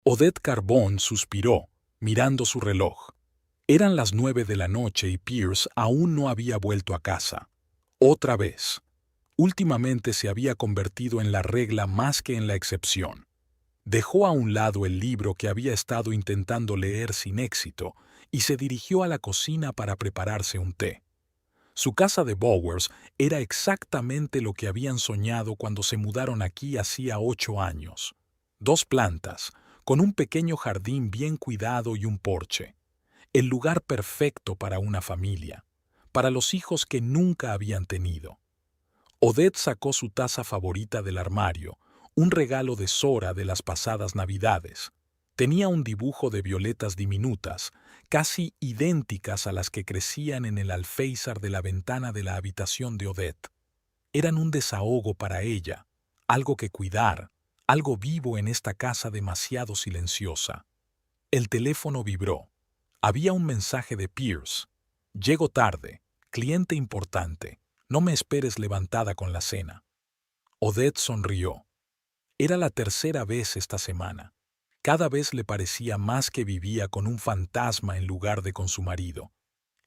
Odette Carbone suspiró, mirando su reloj. Eran las 9 de la noche y Pierce aún no había vuelto a casa. Otra vez. Últimamente se había convertido en la regla más que en la excepción. Dejó a un lado el libro que había estado intentando leer sin éxito y se dirigió a la cocina para prepararse un té. Su casa de Bowers era exactamente lo que habían soñado cuando se mudaron aquí hacía 8 años. 2 plantas, con un pequeño jardín bien cuidado y un porche. El lugar perfecto para una familia, para los hijos que nunca habían tenido. Odette sacó su taza favorita del armario, un regalo de Sora de las pasadas Navidades. Tenía un dibujo de violetas diminutas, casi idénticas a las que crecían en el alféizar de la ventana de la habitación de Odette. Eran un desahogo para ella, algo que cuidar, algo vivo en esta casa demasiado silenciosa. El teléfono vibró. Había un mensaje de Pierce. Llego tarde, cliente importante. No me esperes levantada con la cena. Odette sonrió. Era la tercera vez esta semana. Cada vez le parecía más que vivía con un fantasma en lugar de con su marido.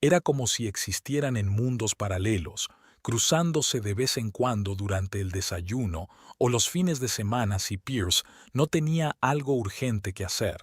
Era como si existieran en mundos paralelos, cruzándose de vez en cuando durante el desayuno o los fines de semana si Pierce no tenía algo urgente que hacer.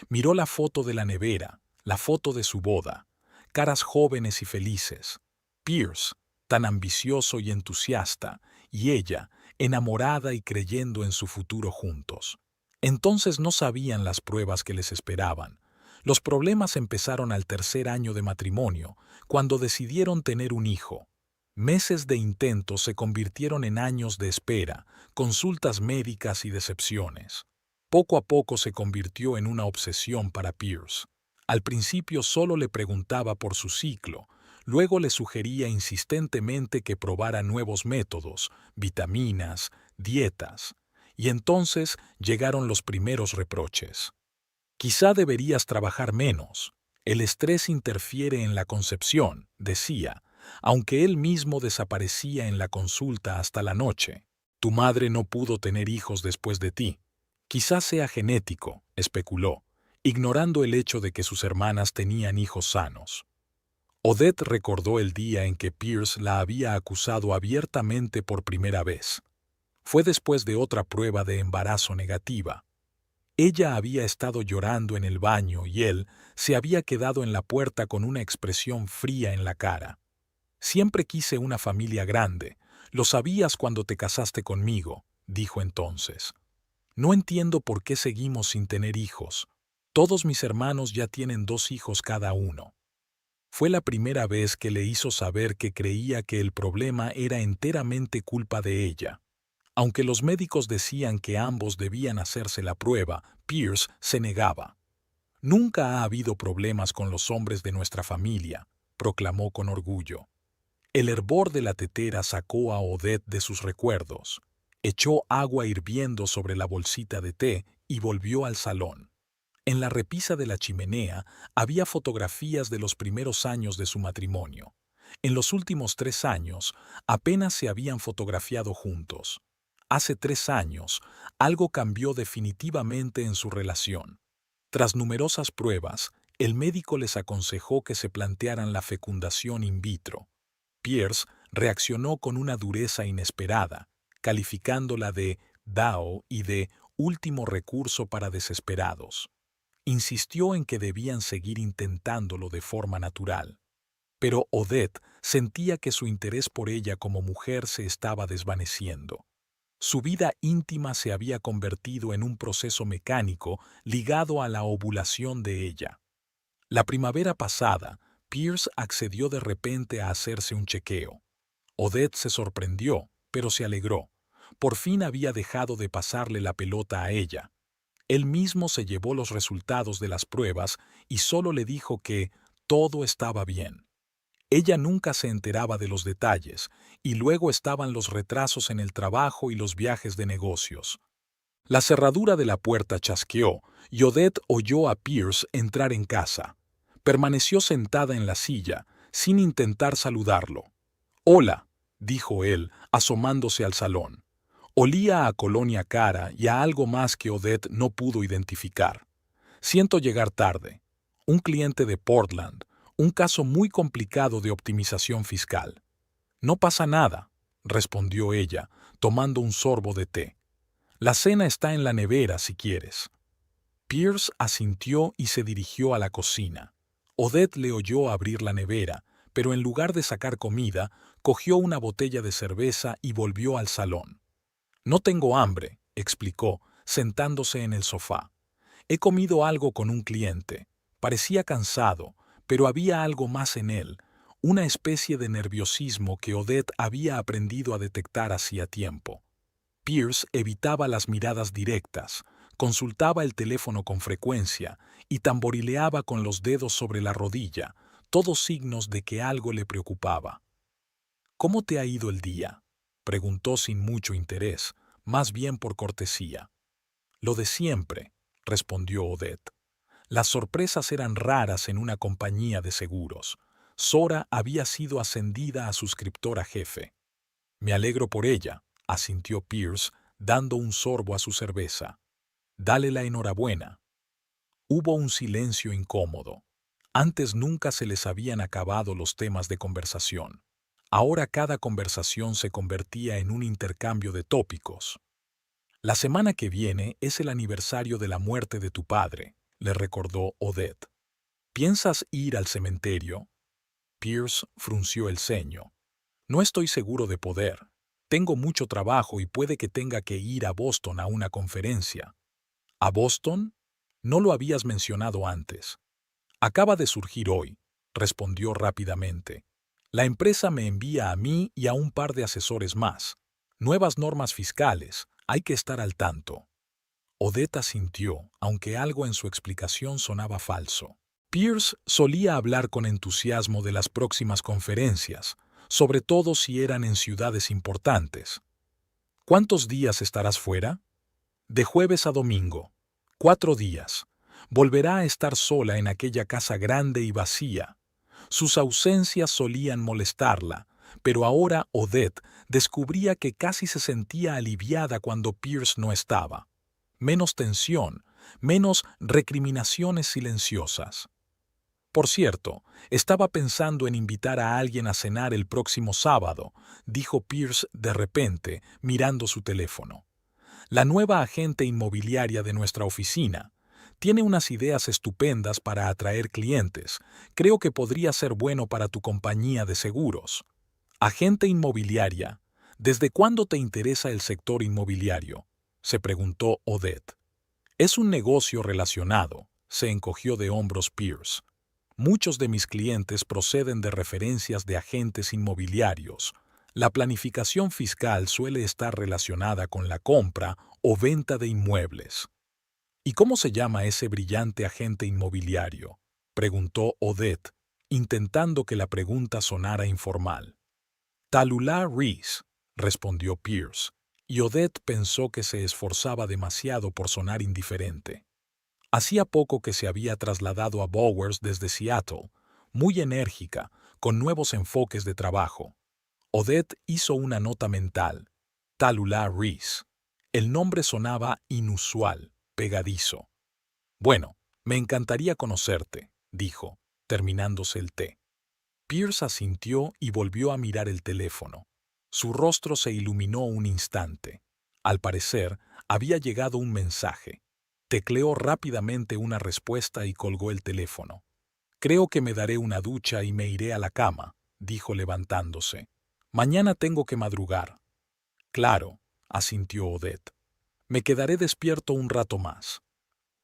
Miró la foto de la nevera, la foto de su boda, caras jóvenes y felices. Pierce, tan ambicioso y entusiasta, y ella, enamorada y creyendo en su futuro juntos. Entonces no sabían las pruebas que les esperaban. Los problemas empezaron al tercer año de matrimonio, cuando decidieron tener un hijo. Meses de intentos se convirtieron en años de espera, consultas médicas y decepciones. Poco a poco se convirtió en una obsesión para Pierce. Al principio solo le preguntaba por su ciclo, luego le sugería insistentemente que probara nuevos métodos, vitaminas, dietas. Y entonces llegaron los primeros reproches. Quizá deberías trabajar menos. El estrés interfiere en la concepción, decía, aunque él mismo desaparecía en la consulta hasta la noche. Tu madre no pudo tener hijos después de ti. Quizás sea genético, especuló, ignorando el hecho de que sus hermanas tenían hijos sanos. Odette recordó el día en que Pierce la había acusado abiertamente por primera vez. Fue después de otra prueba de embarazo negativa. Ella había estado llorando en el baño y él se había quedado en la puerta con una expresión fría en la cara. Siempre quise una familia grande. Lo sabías cuando te casaste conmigo, dijo entonces. No entiendo por qué seguimos sin tener hijos. Todos mis hermanos ya tienen 2 hijos cada uno. Fue la primera vez que le hizo saber que creía que el problema era enteramente culpa de ella. Aunque los médicos decían que ambos debían hacerse la prueba, Pierce se negaba. Nunca ha habido problemas con los hombres de nuestra familia, proclamó con orgullo. El hervor de la tetera sacó a Odette de sus recuerdos. Echó agua hirviendo sobre la bolsita de té y volvió al salón. En la repisa de la chimenea había fotografías de los primeros años de su matrimonio. En los últimos 3 años apenas se habían fotografiado juntos. Hace 3 años, algo cambió definitivamente en su relación. Tras numerosas pruebas, el médico les aconsejó que se plantearan la fecundación in vitro. Pierce reaccionó con una dureza inesperada, calificándola de DAO y de último recurso para desesperados. Insistió en que debían seguir intentándolo de forma natural. Pero Odette sentía que su interés por ella como mujer se estaba desvaneciendo. Su vida íntima se había convertido en un proceso mecánico ligado a la ovulación de ella. La primavera pasada, Pierce accedió de repente a hacerse un chequeo. Odette se sorprendió, pero se alegró. Por fin había dejado de pasarle la pelota a ella. Él mismo se llevó los resultados de las pruebas y solo le dijo que todo estaba bien. Ella nunca se enteraba de los detalles, y luego estaban los retrasos en el trabajo y los viajes de negocios. La cerradura de la puerta chasqueó y Odette oyó a Pierce entrar en casa. Permaneció sentada en la silla, sin intentar saludarlo. «Hola», dijo él, asomándose al salón. Olía a colonia cara y a algo más que Odette no pudo identificar. Siento llegar tarde. Un cliente de Portland, un caso muy complicado de optimización fiscal. No pasa nada, respondió ella, tomando un sorbo de té. La cena está en la nevera si quieres. Pierce asintió y se dirigió a la cocina. Odette le oyó abrir la nevera, pero en lugar de sacar comida, cogió una botella de cerveza y volvió al salón. No tengo hambre, explicó, sentándose en el sofá. He comido algo con un cliente. Parecía cansado, pero había algo más en él, una especie de nerviosismo que Odette había aprendido a detectar hacía tiempo. Pierce evitaba las miradas directas, consultaba el teléfono con frecuencia y tamborileaba con los dedos sobre la rodilla, todos signos de que algo le preocupaba. «¿Cómo te ha ido el día?», preguntó sin mucho interés, más bien por cortesía. «Lo de siempre», respondió Odette. Las sorpresas eran raras en una compañía de seguros. Sora había sido ascendida a suscriptora jefe. «Me alegro por ella», asintió Pierce, dando un sorbo a su cerveza. «Dale la enhorabuena». Hubo un silencio incómodo. Antes nunca se les habían acabado los temas de conversación. Ahora cada conversación se convertía en un intercambio de tópicos. «La semana que viene es el aniversario de la muerte de tu padre», le recordó Odette. «¿Piensas ir al cementerio?» Pierce frunció el ceño. «No estoy seguro de poder. Tengo mucho trabajo y puede que tenga que ir a Boston a una conferencia». «¿A Boston? No lo habías mencionado antes». «Acaba de surgir hoy», respondió rápidamente. «La empresa me envía a mí y a un par de asesores más. Nuevas normas fiscales. Hay que estar al tanto». Odette asintió, aunque algo en su explicación sonaba falso. Pierce solía hablar con entusiasmo de las próximas conferencias, sobre todo si eran en ciudades importantes. «¿Cuántos días estarás fuera?» «De jueves a domingo. 4 días. Volverá a estar sola en aquella casa grande y vacía. Sus ausencias solían molestarla, pero ahora Odette descubría que casi se sentía aliviada cuando Pierce no estaba. Menos tensión, menos recriminaciones silenciosas. «Por cierto, estaba pensando en invitar a alguien a cenar el próximo sábado», dijo Pierce de repente, mirando su teléfono. «La nueva agente inmobiliaria de nuestra oficina. Tiene unas ideas estupendas para atraer clientes. Creo que podría ser bueno para tu compañía de seguros». «¿Agente inmobiliaria? ¿Desde cuándo te interesa el sector inmobiliario?», se preguntó Odette. «Es un negocio relacionado», se encogió de hombros Pierce. «Muchos de mis clientes proceden de referencias de agentes inmobiliarios. La planificación fiscal suele estar relacionada con la compra o venta de inmuebles». «¿Y cómo se llama ese brillante agente inmobiliario?», preguntó Odette, intentando que la pregunta sonara informal. «Tallulah Reese», respondió Pierce, y Odette pensó que se esforzaba demasiado por sonar indiferente. Hacía poco que se había trasladado a Bowers desde Seattle, muy enérgica, con nuevos enfoques de trabajo. Odette hizo una nota mental. Tallulah Reese. El nombre sonaba inusual, pegadizo. «Bueno, me encantaría conocerte», dijo, terminándose el té. Pierce asintió y volvió a mirar el teléfono. Su rostro se iluminó un instante. Al parecer, había llegado un mensaje. Tecleó rápidamente una respuesta y colgó el teléfono. «Creo que me daré una ducha y me iré a la cama», dijo levantándose. «Mañana tengo que madrugar». «Claro», asintió Odette. «Me quedaré despierto un rato más».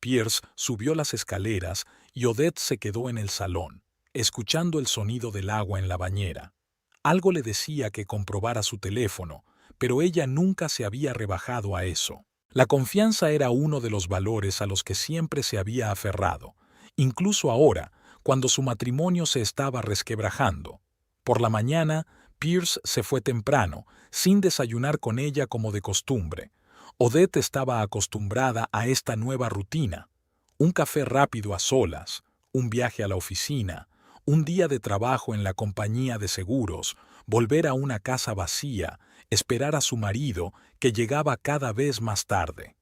Pierce subió las escaleras y Odette se quedó en el salón, escuchando el sonido del agua en la bañera. Algo le decía que comprobara su teléfono, pero ella nunca se había rebajado a eso. La confianza era uno de los valores a los que siempre se había aferrado, incluso ahora, cuando su matrimonio se estaba resquebrajando. Por la mañana, Pierce se fue temprano, sin desayunar con ella como de costumbre. Odette estaba acostumbrada a esta nueva rutina. Un café rápido a solas, un viaje a la oficina, un día de trabajo en la compañía de seguros, volver a una casa vacía, esperar a su marido, que llegaba cada vez más tarde.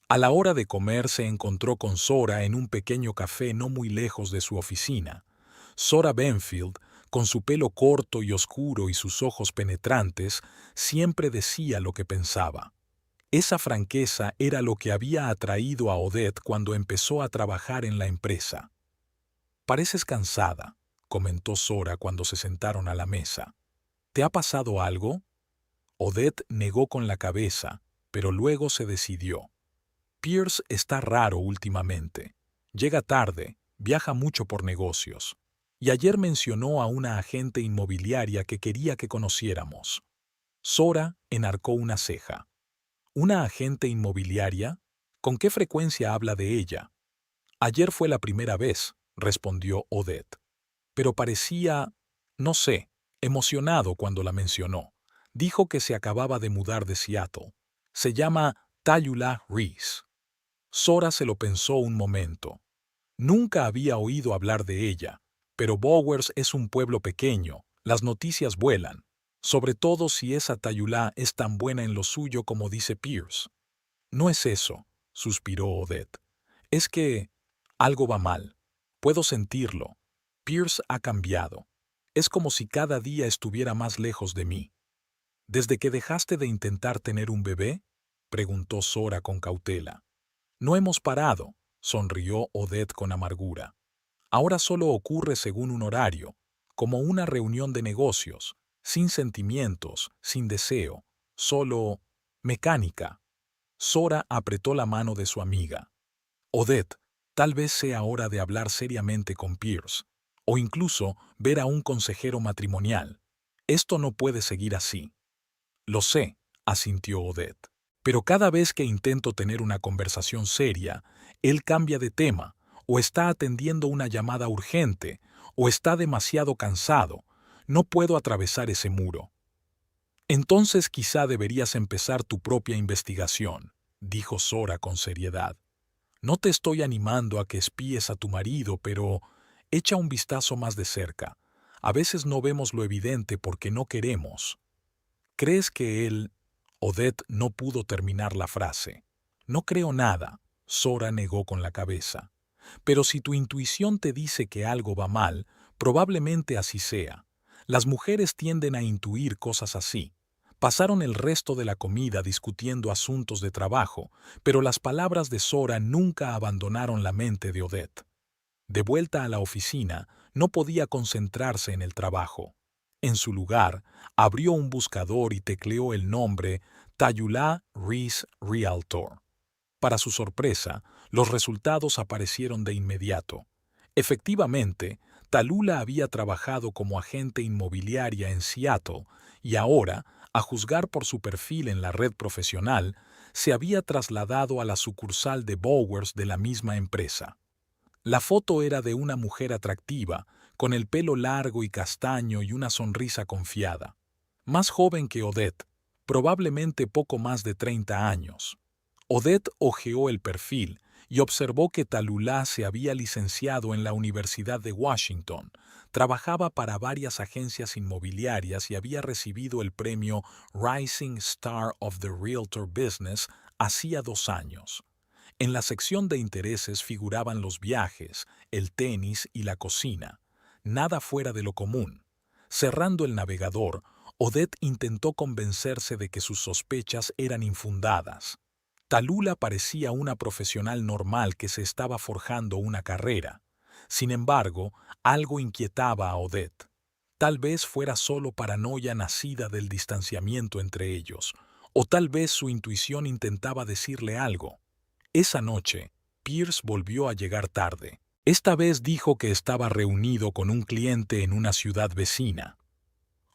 A la hora de comer se encontró con Zora en un pequeño café no muy lejos de su oficina. Zora Benfield, con su pelo corto y oscuro y sus ojos penetrantes, siempre decía lo que pensaba. Esa franqueza era lo que había atraído a Odette cuando empezó a trabajar en la empresa. «Pareces cansada», comentó Zora cuando se sentaron a la mesa. «¿Te ha pasado algo?» Odette negó con la cabeza, pero luego se decidió. «Pierce está raro últimamente. Llega tarde, viaja mucho por negocios. Y ayer mencionó a una agente inmobiliaria que quería que conociéramos». Zora enarcó una ceja. «¿Una agente inmobiliaria? ¿Con qué frecuencia habla de ella?» «Ayer fue la primera vez», respondió Odette. «Pero parecía, no sé, emocionado cuando la mencionó. Dijo que se acababa de mudar de Seattle. Se llama Tayula Reese». Zora se lo pensó un momento. Nunca había oído hablar de ella, pero Bowers es un pueblo pequeño, las noticias vuelan, sobre todo si esa Tayula es tan buena en lo suyo como dice Pierce. «No es eso», suspiró Odette. «Es que algo va mal. Puedo sentirlo. Pierce ha cambiado. Es como si cada día estuviera más lejos de mí». «¿Desde que dejaste de intentar tener un bebé?», preguntó Zora con cautela. «No hemos parado», sonrió Odette con amargura. «Ahora solo ocurre según un horario, como una reunión de negocios, sin sentimientos, sin deseo, solo mecánica». Zora apretó la mano de su amiga. «Odette, tal vez sea hora de hablar seriamente con Pierce, o incluso ver a un consejero matrimonial. Esto no puede seguir así». «Lo sé», asintió Odette. «Pero cada vez que intento tener una conversación seria, él cambia de tema, o está atendiendo una llamada urgente, o está demasiado cansado. No puedo atravesar ese muro». «Entonces quizá deberías empezar tu propia investigación», dijo Zora con seriedad. «No te estoy animando a que espíes a tu marido, pero echa un vistazo más de cerca. A veces no vemos lo evidente porque no queremos». «¿Crees que él...?» Odette no pudo terminar la frase. «No creo nada», Zora negó con la cabeza. «Pero si tu intuición te dice que algo va mal, probablemente así sea. Las mujeres tienden a intuir cosas así». Pasaron el resto de la comida discutiendo asuntos de trabajo, pero las palabras de Zora nunca abandonaron la mente de Odette. De vuelta a la oficina, no podía concentrarse en el trabajo. En su lugar, abrió un buscador y tecleó el nombre Tayula Reese Realtor. Para su sorpresa, los resultados aparecieron de inmediato. Efectivamente, Talula había trabajado como agente inmobiliaria en Seattle y ahora, a juzgar por su perfil en la red profesional, se había trasladado a la sucursal de Bowers de la misma empresa. La foto era de una mujer atractiva, con el pelo largo y castaño y una sonrisa confiada. Más joven que Odette, probablemente poco más de 30 años. Odette hojeó el perfil y observó que Talula se había licenciado en la Universidad de Washington, trabajaba para varias agencias inmobiliarias y había recibido el premio Rising Star of the Realtor Business hacía 2 años. En la sección de intereses figuraban los viajes, el tenis y la cocina. Nada fuera de lo común. Cerrando el navegador, Odette intentó convencerse de que sus sospechas eran infundadas. Talula parecía una profesional normal que se estaba forjando una carrera. Sin embargo, algo inquietaba a Odette. Tal vez fuera solo paranoia nacida del distanciamiento entre ellos, o tal vez su intuición intentaba decirle algo. Esa noche, Pierce volvió a llegar tarde. Esta vez dijo que estaba reunido con un cliente en una ciudad vecina.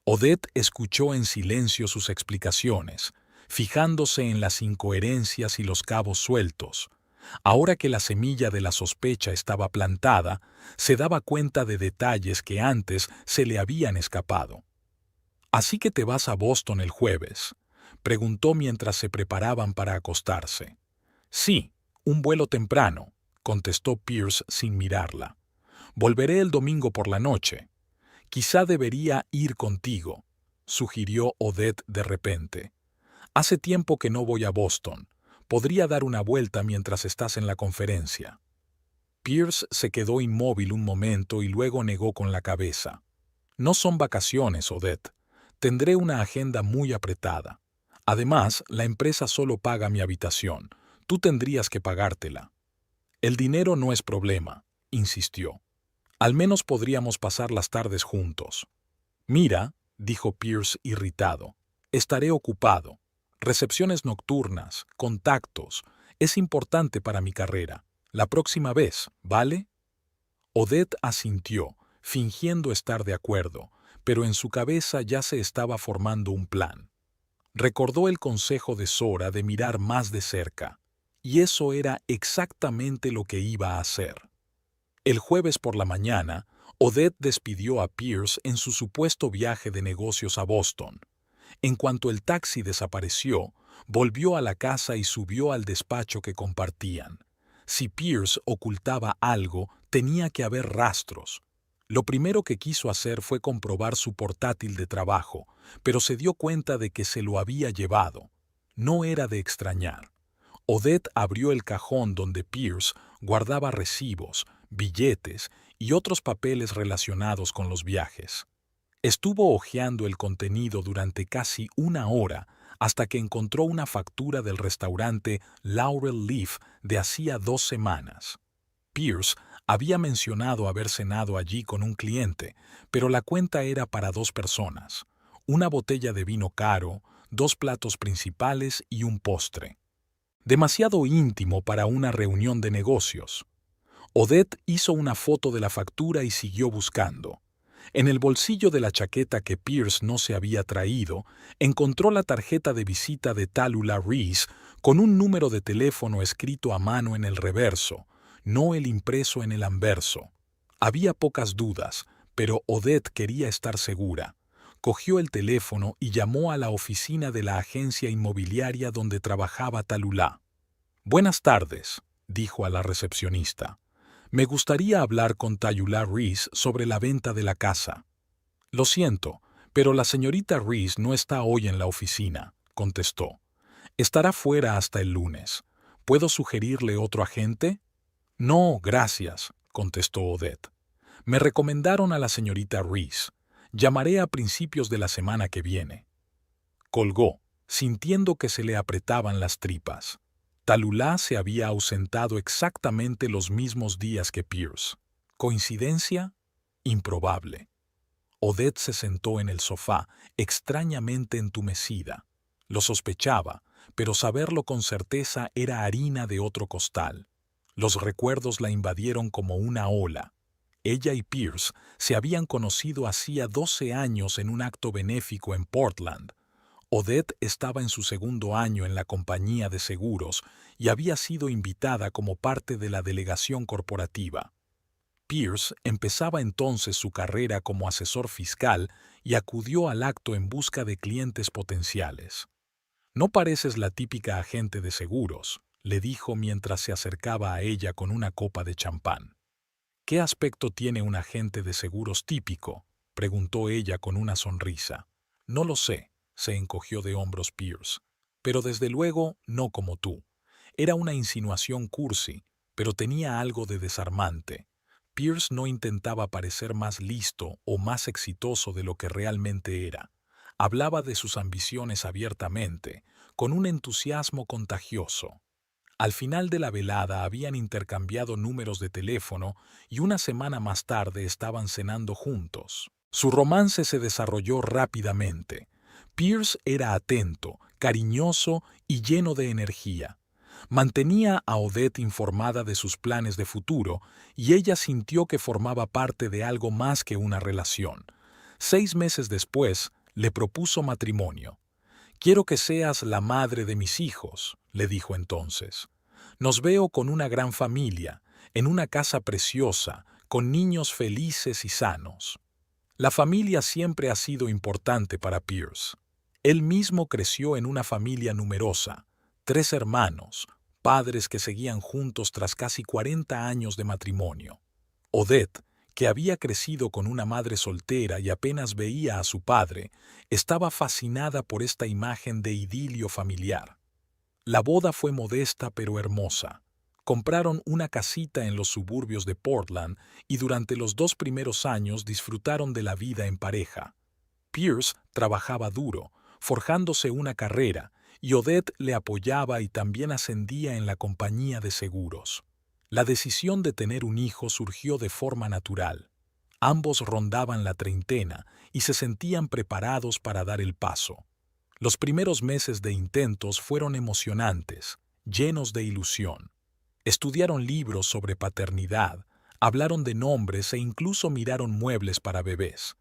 Odette escuchó en silencio sus explicaciones, fijándose en las incoherencias y los cabos sueltos. Ahora que la semilla de la sospecha estaba plantada, se daba cuenta de detalles que antes se le habían escapado. «¿Así que te vas a Boston el jueves?», preguntó mientras se preparaban para acostarse. «Sí, un vuelo temprano», contestó Pierce sin mirarla. «Volveré el domingo por la noche. Quizá debería ir contigo. sugirió Odette de repente. Hace tiempo que no voy a Boston. Podría dar una vuelta mientras estás en la conferencia. Pierce se quedó inmóvil un momento y luego negó con la cabeza. No son vacaciones, Odette. Tendré una agenda muy apretada. Además, la empresa solo paga mi habitación. Tú tendrías que pagártela. El dinero no es problema, insistió. Al menos podríamos pasar las tardes juntos. Mira, dijo Pierce irritado, estaré ocupado. Recepciones nocturnas, contactos. Es importante para mi carrera. La próxima vez, ¿vale? Odette asintió, fingiendo estar de acuerdo, pero en su cabeza ya se estaba formando un plan. Recordó el consejo de Zora de mirar más de cerca, y eso era exactamente lo que iba a hacer. El jueves por la mañana, Odette despidió a Pierce en su supuesto viaje de negocios a Boston. En cuanto el taxi desapareció, volvió a la casa y subió al despacho que compartían. Si Pierce ocultaba algo, tenía que haber rastros. Lo primero que quiso hacer fue comprobar su portátil de trabajo, pero se dio cuenta de que se lo había llevado. No era de extrañar. Odette abrió el cajón donde Pierce guardaba recibos, billetes y otros papeles relacionados con los viajes. Estuvo hojeando el contenido durante casi una hora hasta que encontró una factura del restaurante Laurel Leaf de hacía 2 semanas. Pierce había mencionado haber cenado allí con un cliente, pero la cuenta era para 2 personas, una botella de vino caro, 2 platos principales y un postre. Demasiado íntimo para una reunión de negocios. Odette hizo una foto de la factura y siguió buscando. En el bolsillo de la chaqueta que Pierce no se había traído, encontró la tarjeta de visita de Tallulah Reese con un número de teléfono escrito a mano en el reverso, no el impreso en el anverso. Había pocas dudas, pero Odette quería estar segura. Cogió el teléfono y llamó a la oficina de la agencia inmobiliaria donde trabajaba Tallulah. «Buenas tardes», dijo a la recepcionista. «Me gustaría hablar con Tallulah Reese sobre la venta de la casa». «Lo siento, pero la señorita Reese no está hoy en la oficina», contestó. «Estará fuera hasta el lunes. ¿Puedo sugerirle otro agente?» «No, gracias», contestó Odette. «Me recomendaron a la señorita Reese. Llamaré a principios de la semana que viene». Colgó, sintiendo que se le apretaban las tripas. Tallulah se había ausentado exactamente los mismos días que Pierce. ¿Coincidencia? Improbable. Odette se sentó en el sofá, extrañamente entumecida. Lo sospechaba, pero saberlo con certeza era harina de otro costal. Los recuerdos la invadieron como una ola. Ella y Pierce se habían conocido hacía 12 años en un acto benéfico en Portland. Odette estaba en su 2º año en la compañía de seguros y había sido invitada como parte de la delegación corporativa. Pierce empezaba entonces su carrera como asesor fiscal y acudió al acto en busca de clientes potenciales. «No pareces la típica agente de seguros», le dijo mientras se acercaba a ella con una copa de champán. «¿Qué aspecto tiene un agente de seguros típico?», preguntó ella con una sonrisa. «No lo sé», se encogió de hombros Pierce. «Pero desde luego no como tú». Era una insinuación cursi, pero tenía algo de desarmante. Pierce no intentaba parecer más listo o más exitoso de lo que realmente era. Hablaba de sus ambiciones abiertamente, con un entusiasmo contagioso. Al final de la velada habían intercambiado números de teléfono y una semana más tarde estaban cenando juntos. Su romance se desarrolló rápidamente. Pierce era atento, cariñoso y lleno de energía. Mantenía a Odette informada de sus planes de futuro y ella sintió que formaba parte de algo más que una relación. 6 meses después, le propuso matrimonio. «Quiero que seas la madre de mis hijos», le dijo entonces. «Nos veo con una gran familia, en una casa preciosa, con niños felices y sanos». La familia siempre ha sido importante para Pierce. Él mismo creció en una familia numerosa, 3 hermanos, padres que seguían juntos tras casi 40 años de matrimonio. Odette, que había crecido con una madre soltera y apenas veía a su padre, estaba fascinada por esta imagen de idilio familiar. La boda fue modesta pero hermosa. Compraron una casita en los suburbios de Portland y durante los 2 primeros años disfrutaron de la vida en pareja. Pierce trabajaba duro, forjándose una carrera, y Odette le apoyaba y también ascendía en la compañía de seguros. La decisión de tener un hijo surgió de forma natural. Ambos rondaban la treintena y se sentían preparados para dar el paso. Los primeros meses de intentos fueron emocionantes, llenos de ilusión. Estudiaron libros sobre paternidad, hablaron de nombres e incluso miraron muebles para bebés.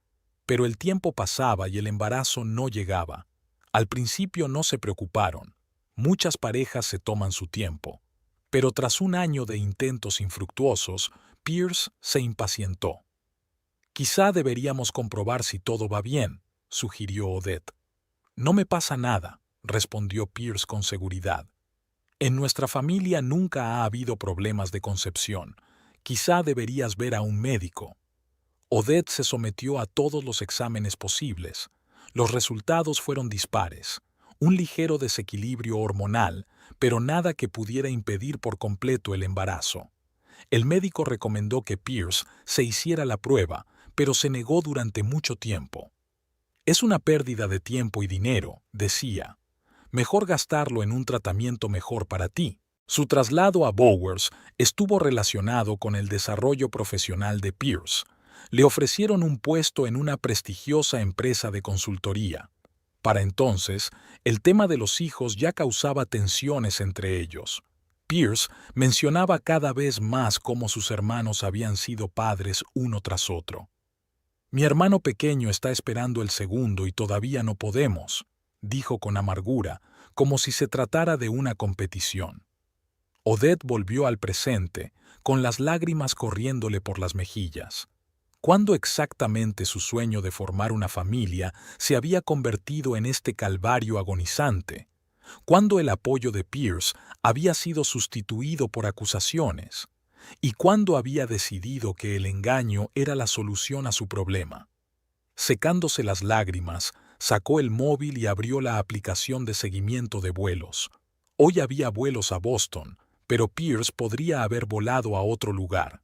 Pero el tiempo pasaba y el embarazo no llegaba. Al principio no se preocuparon. Muchas parejas se toman su tiempo. Pero tras un año de intentos infructuosos, Pierce se impacientó. «Quizá deberíamos comprobar si todo va bien», sugirió Odette. «No me pasa nada», respondió Pierce con seguridad. «En nuestra familia nunca ha habido problemas de concepción. Quizá deberías ver a un médico». Odette se sometió a todos los exámenes posibles. Los resultados fueron dispares. Un ligero desequilibrio hormonal, pero nada que pudiera impedir por completo el embarazo. El médico recomendó que Pierce se hiciera la prueba, pero se negó durante mucho tiempo. «Es una pérdida de tiempo y dinero», decía. «Mejor gastarlo en un tratamiento mejor para ti». Su traslado a Bowers estuvo relacionado con el desarrollo profesional de Pierce. Le ofrecieron un puesto en una prestigiosa empresa de consultoría. Para entonces, el tema de los hijos ya causaba tensiones entre ellos. Pierce mencionaba cada vez más cómo sus hermanos habían sido padres uno tras otro. «Mi hermano pequeño está esperando el segundo y todavía no podemos», dijo con amargura, como si se tratara de una competición. Odette volvió al presente, con las lágrimas corriéndole por las mejillas. ¿Cuándo exactamente su sueño de formar una familia se había convertido en este calvario agonizante? ¿Cuándo el apoyo de Pierce había sido sustituido por acusaciones? ¿Y cuándo había decidido que el engaño era la solución a su problema? Secándose las lágrimas, sacó el móvil y abrió la aplicación de seguimiento de vuelos. Hoy había vuelos a Boston, pero Pierce podría haber volado a otro lugar.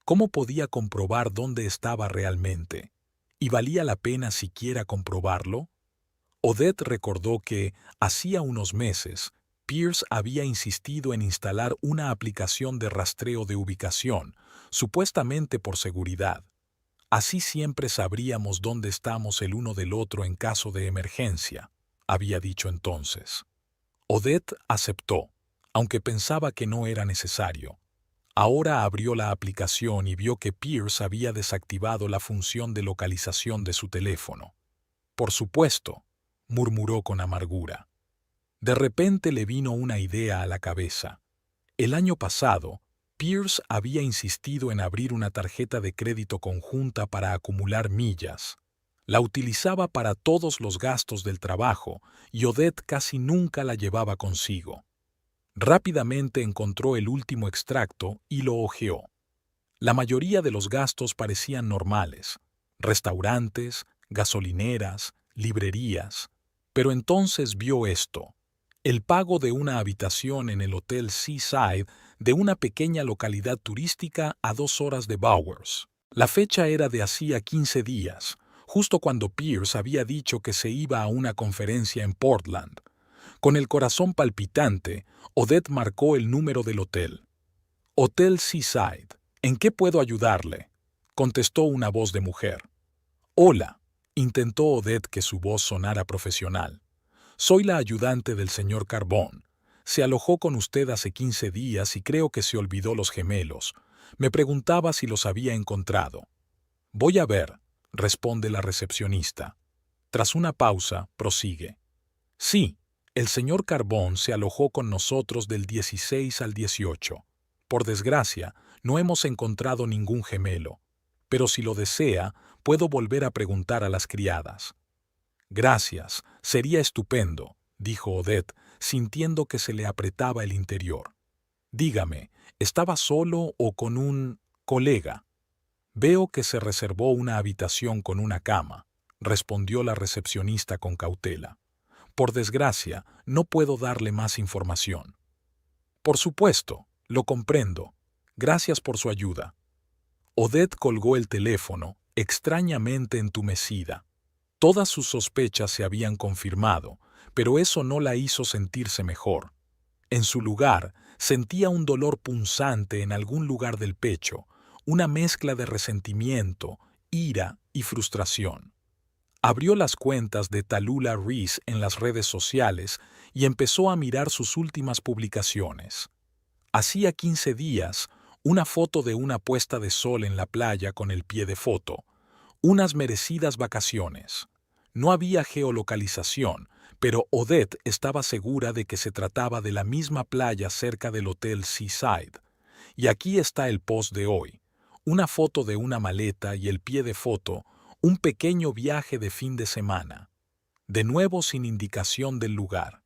¿Cómo podía comprobar dónde estaba realmente? ¿Y valía la pena siquiera comprobarlo? Odette recordó que, hacía unos meses, Pierce había insistido en instalar una aplicación de rastreo de ubicación, supuestamente por seguridad. «Así siempre sabríamos dónde estamos el uno del otro en caso de emergencia», había dicho entonces. Odette aceptó, aunque pensaba que no era necesario. Ahora abrió la aplicación y vio que Pierce había desactivado la función de localización de su teléfono. «Por supuesto», murmuró con amargura. De repente le vino una idea a la cabeza. El año pasado, Pierce había insistido en abrir una tarjeta de crédito conjunta para acumular millas. La utilizaba para todos los gastos del trabajo y Odette casi nunca la llevaba consigo. Rápidamente encontró el último extracto y lo hojeó. La mayoría de los gastos parecían normales: restaurantes, gasolineras, librerías. Pero entonces vio esto: el pago de una habitación en el Hotel Seaside de una pequeña localidad turística a 2 horas de Bowers. La fecha era de hacía 15 días, justo cuando Pierce había dicho que se iba a una conferencia en Portland. Con el corazón palpitante, Odette marcó el número del hotel. «Hotel Seaside, ¿en qué puedo ayudarle?», contestó una voz de mujer. «Hola», intentó Odette que su voz sonara profesional. «Soy la ayudante del señor Carbone. Se alojó con usted hace 15 días y creo que se olvidó los gemelos. Me preguntaba si los había encontrado». «Voy a ver», responde la recepcionista. Tras una pausa, prosigue. «Sí, el señor Carbone se alojó con nosotros del 16 al 18. Por desgracia, no hemos encontrado ningún gemelo. Pero si lo desea, puedo volver a preguntar a las criadas». «Gracias, sería estupendo», dijo Odette, sintiendo que se le apretaba el interior. «Dígame, ¿estaba solo o con un colega?». Veo que se reservó una habitación con una cama, respondió la recepcionista con cautela. Por desgracia, no puedo darle más información. Por supuesto, lo comprendo. Gracias por su ayuda. Odette colgó el teléfono, extrañamente entumecida. Todas sus sospechas se habían confirmado, pero eso no la hizo sentirse mejor. En su lugar, sentía un dolor punzante en algún lugar del pecho, una mezcla de resentimiento, ira y frustración. Abrió las cuentas de Tallulah Reese en las redes sociales y empezó a mirar sus últimas publicaciones. Hacía 15 días, una foto de una puesta de sol en la playa con el pie de foto. Unas merecidas vacaciones. No había geolocalización, pero Odette estaba segura de que se trataba de la misma playa cerca del Hotel Seaside. Y aquí está el post de hoy. Una foto de una maleta y el pie de foto, un pequeño viaje de fin de semana. De nuevo sin indicación del lugar.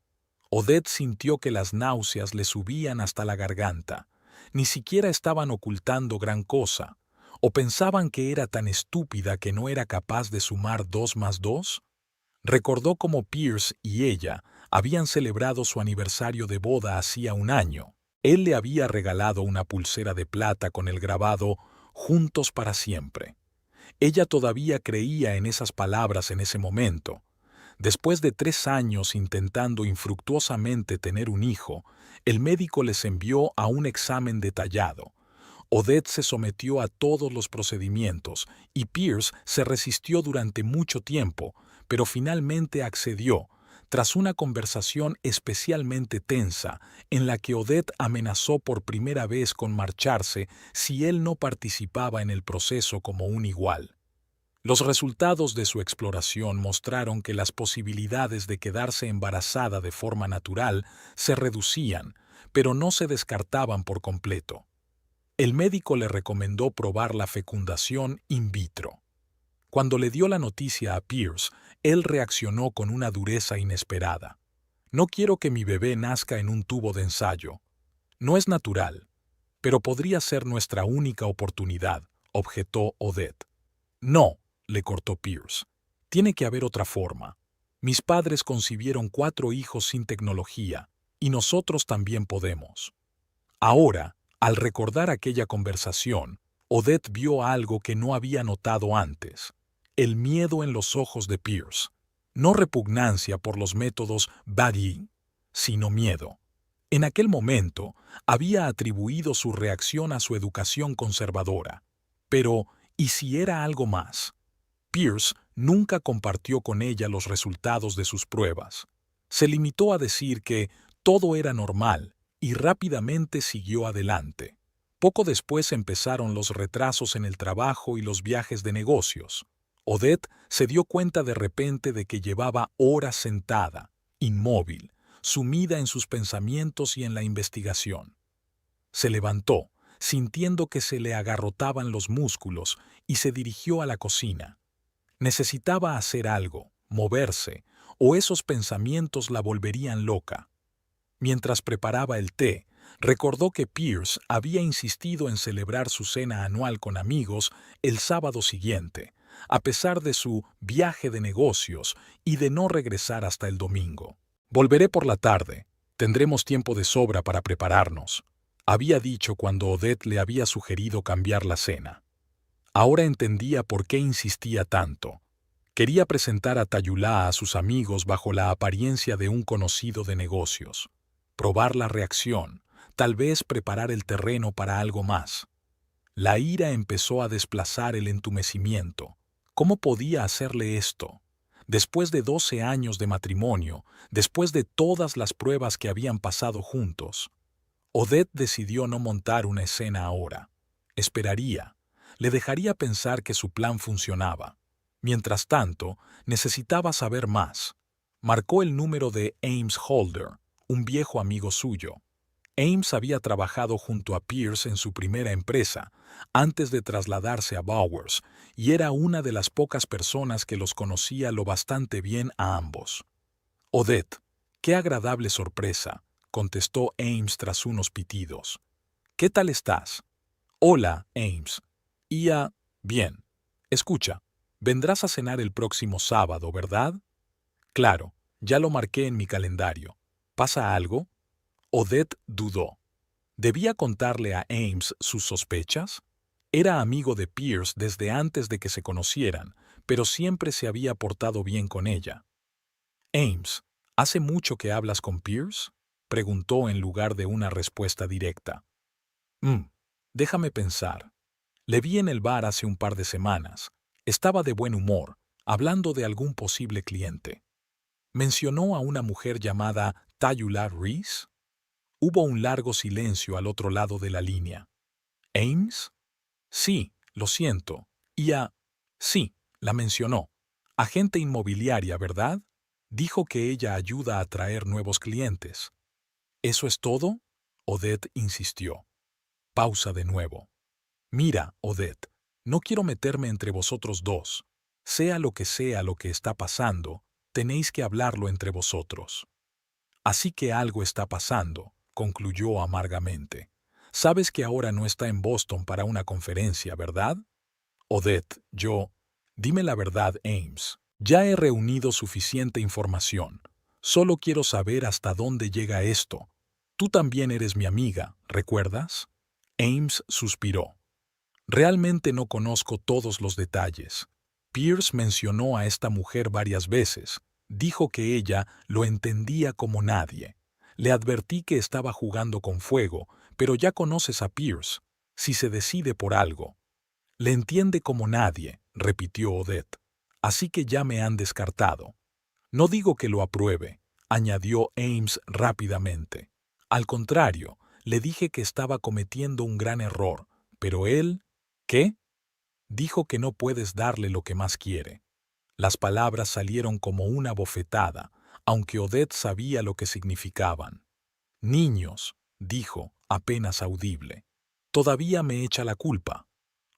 Odette sintió que las náuseas le subían hasta la garganta. Ni siquiera estaban ocultando gran cosa. ¿O pensaban que era tan estúpida que no era capaz de sumar 2 más 2? Recordó cómo Pierce y ella habían celebrado su aniversario de boda hacía un año. Él le había regalado una pulsera de plata con el grabado «Juntos para siempre». Ella todavía creía en esas palabras en ese momento. Después de 3 años intentando infructuosamente tener un hijo, el médico les envió a un examen detallado. Odette se sometió a todos los procedimientos y Pierce se resistió durante mucho tiempo, pero finalmente accedió, tras una conversación especialmente tensa en la que Odette amenazó por primera vez con marcharse si él no participaba en el proceso como un igual. Los resultados de su exploración mostraron que las posibilidades de quedarse embarazada de forma natural se reducían, pero no se descartaban por completo. El médico le recomendó probar la fecundación in vitro. Cuando le dio la noticia a Pierce, él reaccionó con una dureza inesperada. «No quiero que mi bebé nazca en un tubo de ensayo. No es natural, pero podría ser nuestra única oportunidad», objetó Odette. «No», le cortó Pierce. «Tiene que haber otra forma. Mis padres concibieron 4 hijos sin tecnología, y nosotros también podemos». Ahora, al recordar aquella conversación, Odette vio algo que no había notado antes. El miedo en los ojos de Pierce. No repugnancia por los métodos Badie, sino miedo. En aquel momento, había atribuido su reacción a su educación conservadora. Pero, ¿y si era algo más? Pierce nunca compartió con ella los resultados de sus pruebas. Se limitó a decir que todo era normal y rápidamente siguió adelante. Poco después empezaron los retrasos en el trabajo y los viajes de negocios. Odette se dio cuenta de repente de que llevaba horas sentada, inmóvil, sumida en sus pensamientos y en la investigación. Se levantó, sintiendo que se le agarrotaban los músculos, y se dirigió a la cocina. Necesitaba hacer algo, moverse, o esos pensamientos la volverían loca. Mientras preparaba el té, recordó que Pierce había insistido en celebrar su cena anual con amigos el sábado siguiente, a pesar de su viaje de negocios y de no regresar hasta el domingo. «Volveré por la tarde. Tendremos tiempo de sobra para prepararnos», había dicho cuando Odette le había sugerido cambiar la cena. Ahora entendía por qué insistía tanto. Quería presentar a Tallulah a sus amigos bajo la apariencia de un conocido de negocios. Probar la reacción, tal vez preparar el terreno para algo más. La ira empezó a desplazar el entumecimiento. ¿Cómo podía hacerle esto? Después de 12 años de matrimonio, después de todas las pruebas que habían pasado juntos. Odette decidió no montar una escena ahora. Esperaría. Le dejaría pensar que su plan funcionaba. Mientras tanto, necesitaba saber más. Marcó el número de Ames Holder, un viejo amigo suyo. Ames había trabajado junto a Pierce en su primera empresa, antes de trasladarse a Bowers, y era una de las pocas personas que los conocía lo bastante bien a ambos. «Odette, qué agradable sorpresa», contestó Ames tras unos pitidos. «¿Qué tal estás?» «Hola, Ames». Bien. Escucha, vendrás a cenar el próximo sábado, ¿verdad? Claro, ya lo marqué en mi calendario. ¿Pasa algo? Odette dudó. ¿Debía contarle a Ames sus sospechas? Era amigo de Pierce desde antes de que se conocieran, pero siempre se había portado bien con ella. Ames, ¿hace mucho que hablas con Pierce? Preguntó en lugar de una respuesta directa. Mm, déjame pensar. Le vi en el bar hace un par de semanas. Estaba de buen humor, hablando de algún posible cliente. ¿Mencionó a una mujer llamada Tayula Reese? Hubo un largo silencio al otro lado de la línea. ¿Ames? Sí, lo siento. Sí, la mencionó. Agente inmobiliaria, ¿verdad? Dijo que ella ayuda a atraer nuevos clientes. ¿Eso es todo? Odette insistió. Pausa de nuevo. Mira, Odette, no quiero meterme entre vosotros dos. Sea lo que está pasando, tenéis que hablarlo entre vosotros. Así que algo está pasando, concluyó amargamente. Sabes que ahora no está en Boston para una conferencia, ¿verdad? Odette, Dime la verdad, Ames. Ya he reunido suficiente información. Solo quiero saber hasta dónde llega esto. Tú también eres mi amiga, ¿recuerdas? Ames suspiró. Realmente no conozco todos los detalles. Pierce mencionó a esta mujer varias veces. Dijo que ella lo entendía como nadie. Le advertí que estaba jugando con fuego, pero ya conoces a Pierce. Si se decide por algo. Le entiende como nadie, repitió Odette. Así que ya me han descartado. No digo que lo apruebe, añadió Ames rápidamente. Al contrario, le dije que estaba cometiendo un gran error, pero él... ¿Qué? Dijo que no puedes darle lo que más quiere. Las palabras salieron como una bofetada, aunque Odette sabía lo que significaban. Niños, dijo, apenas audible. Todavía me echa la culpa.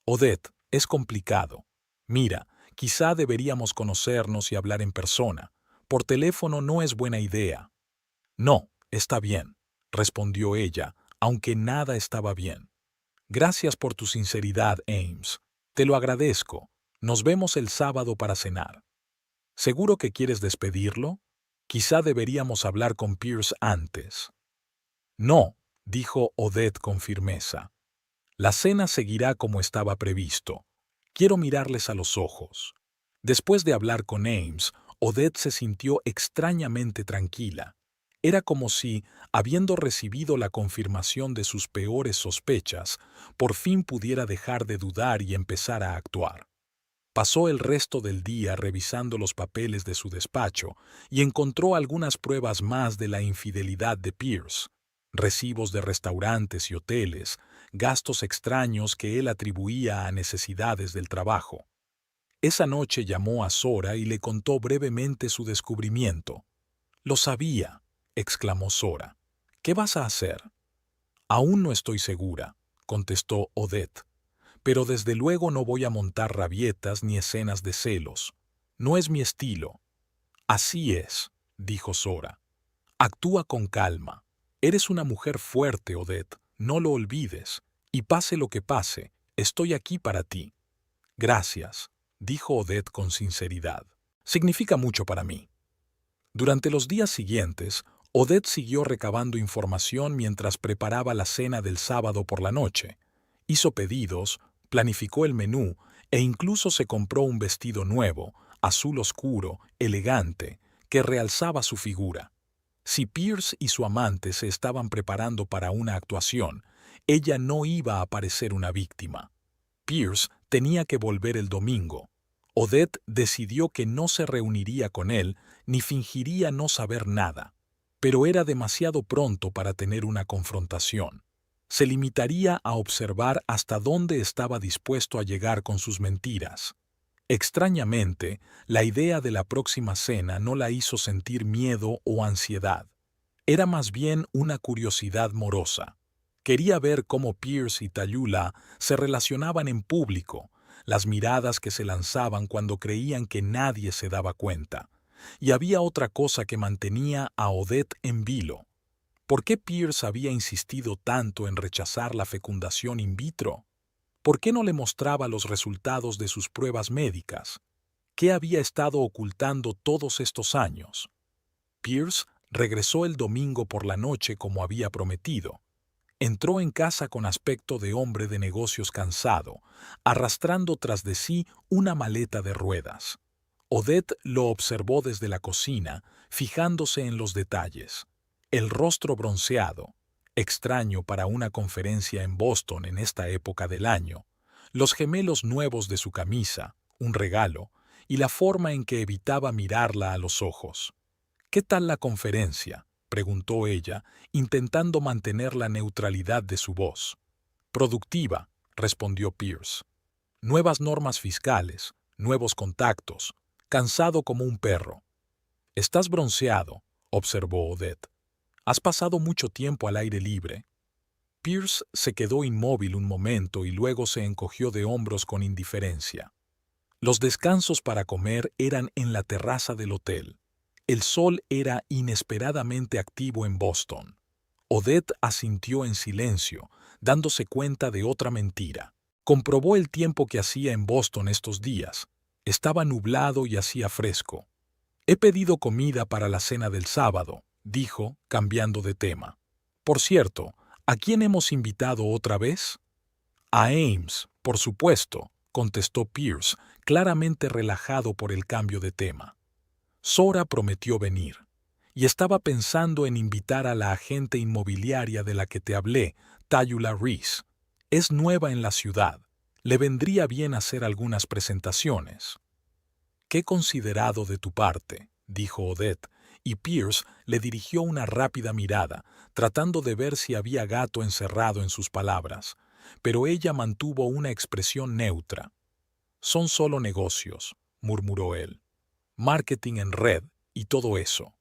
Odette, es complicado. Mira, quizá deberíamos conocernos y hablar en persona. Por teléfono no es buena idea. No, está bien, respondió ella, aunque nada estaba bien. Gracias por tu sinceridad, Ames. Te lo agradezco. Nos vemos el sábado para cenar. ¿Seguro que quieres despedirlo? Quizá deberíamos hablar con Pierce antes. No, dijo Odette con firmeza. La cena seguirá como estaba previsto. Quiero mirarles a los ojos. Después de hablar con Ames, Odette se sintió extrañamente tranquila. Era como si, habiendo recibido la confirmación de sus peores sospechas, por fin pudiera dejar de dudar y empezar a actuar. Pasó el resto del día revisando los papeles de su despacho y encontró algunas pruebas más de la infidelidad de Pierce, recibos de restaurantes y hoteles, gastos extraños que él atribuía a necesidades del trabajo. Esa noche llamó a Sora y le contó brevemente su descubrimiento. «Lo sabía», exclamó Sora. «¿Qué vas a hacer?» «Aún no estoy segura», contestó Odette. «Pero desde luego no voy a montar rabietas ni escenas de celos. No es mi estilo». «Así es», dijo Sora. «Actúa con calma. Eres una mujer fuerte, Odette, no lo olvides. Y pase lo que pase, estoy aquí para ti». «Gracias», dijo Odette con sinceridad. «Significa mucho para mí». Durante los días siguientes, Odette siguió recabando información mientras preparaba la cena del sábado por la noche. Hizo pedidos, planificó el menú e incluso se compró un vestido nuevo, azul oscuro, elegante, que realzaba su figura. Si Pierce y su amante se estaban preparando para una actuación, ella no iba a parecer una víctima. Pierce tenía que volver el domingo. Odette decidió que no se reuniría con él ni fingiría no saber nada, pero era demasiado pronto para tener una confrontación. Se limitaría a observar hasta dónde estaba dispuesto a llegar con sus mentiras. Extrañamente, la idea de la próxima cena no la hizo sentir miedo o ansiedad. Era más bien una curiosidad morosa. Quería ver cómo Pierce y Tayula se relacionaban en público, las miradas que se lanzaban cuando creían que nadie se daba cuenta. Y había otra cosa que mantenía a Odette en vilo. ¿Por qué Pierce había insistido tanto en rechazar la fecundación in vitro? ¿Por qué no le mostraba los resultados de sus pruebas médicas? ¿Qué había estado ocultando todos estos años? Pierce regresó el domingo por la noche como había prometido. Entró en casa con aspecto de hombre de negocios cansado, arrastrando tras de sí una maleta de ruedas. Odette lo observó desde la cocina, fijándose en los detalles. El rostro bronceado, extraño para una conferencia en Boston en esta época del año, los gemelos nuevos de su camisa, un regalo, y la forma en que evitaba mirarla a los ojos. «¿Qué tal la conferencia?», preguntó ella, intentando mantener la neutralidad de su voz. «Productiva», respondió Pierce. «Nuevas normas fiscales, nuevos contactos, cansado como un perro». «Estás bronceado», observó Odette. «¿Has pasado mucho tiempo al aire libre?» Pierce se quedó inmóvil un momento y luego se encogió de hombros con indiferencia. Los descansos para comer eran en la terraza del hotel. El sol era inesperadamente activo en Boston. Odette asintió en silencio, dándose cuenta de otra mentira. Comprobó el tiempo que hacía en Boston estos días. Estaba nublado y hacía fresco. «He pedido comida para la cena del sábado», dijo, cambiando de tema. «Por cierto, ¿a quién hemos invitado otra vez?» «A Ames, por supuesto», contestó Pierce, claramente relajado por el cambio de tema. Zora prometió venir, y estaba pensando en invitar a la agente inmobiliaria de la que te hablé, Tayula Reese. Es nueva en la ciudad. Le vendría bien hacer algunas presentaciones. «Qué considerado de tu parte», dijo Odette, y Pierce le dirigió una rápida mirada, tratando de ver si había gato encerrado en sus palabras, pero ella mantuvo una expresión neutra. «Son solo negocios», murmuró él. «Marketing en red y todo eso».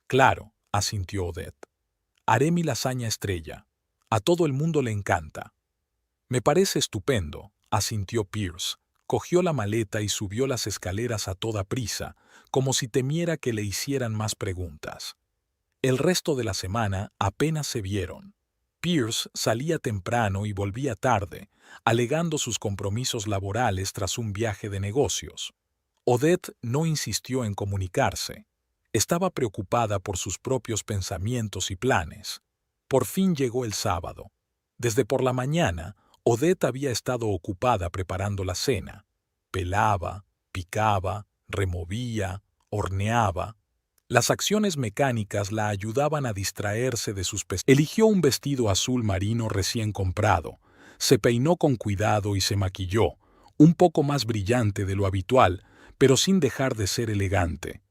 «Claro», asintió Odette. «Haré mi lasaña estrella. A todo el mundo le encanta». «Me parece estupendo», asintió Pierce. Cogió la maleta y subió las escaleras a toda prisa, como si temiera que le hicieran más preguntas. El resto de la semana apenas se vieron. Pierce salía temprano y volvía tarde, alegando sus compromisos laborales tras un viaje de negocios. Odette no insistió en comunicarse. Estaba preocupada por sus propios pensamientos y planes. Por fin llegó el sábado. Desde por la mañana, Odette había estado ocupada preparando la cena. Pelaba, picaba, removía, horneaba. Las acciones mecánicas la ayudaban a distraerse de sus pesadillas. Eligió un vestido azul marino recién comprado. Se peinó con cuidado y se maquilló, un poco más brillante de lo habitual, pero sin dejar de ser elegante.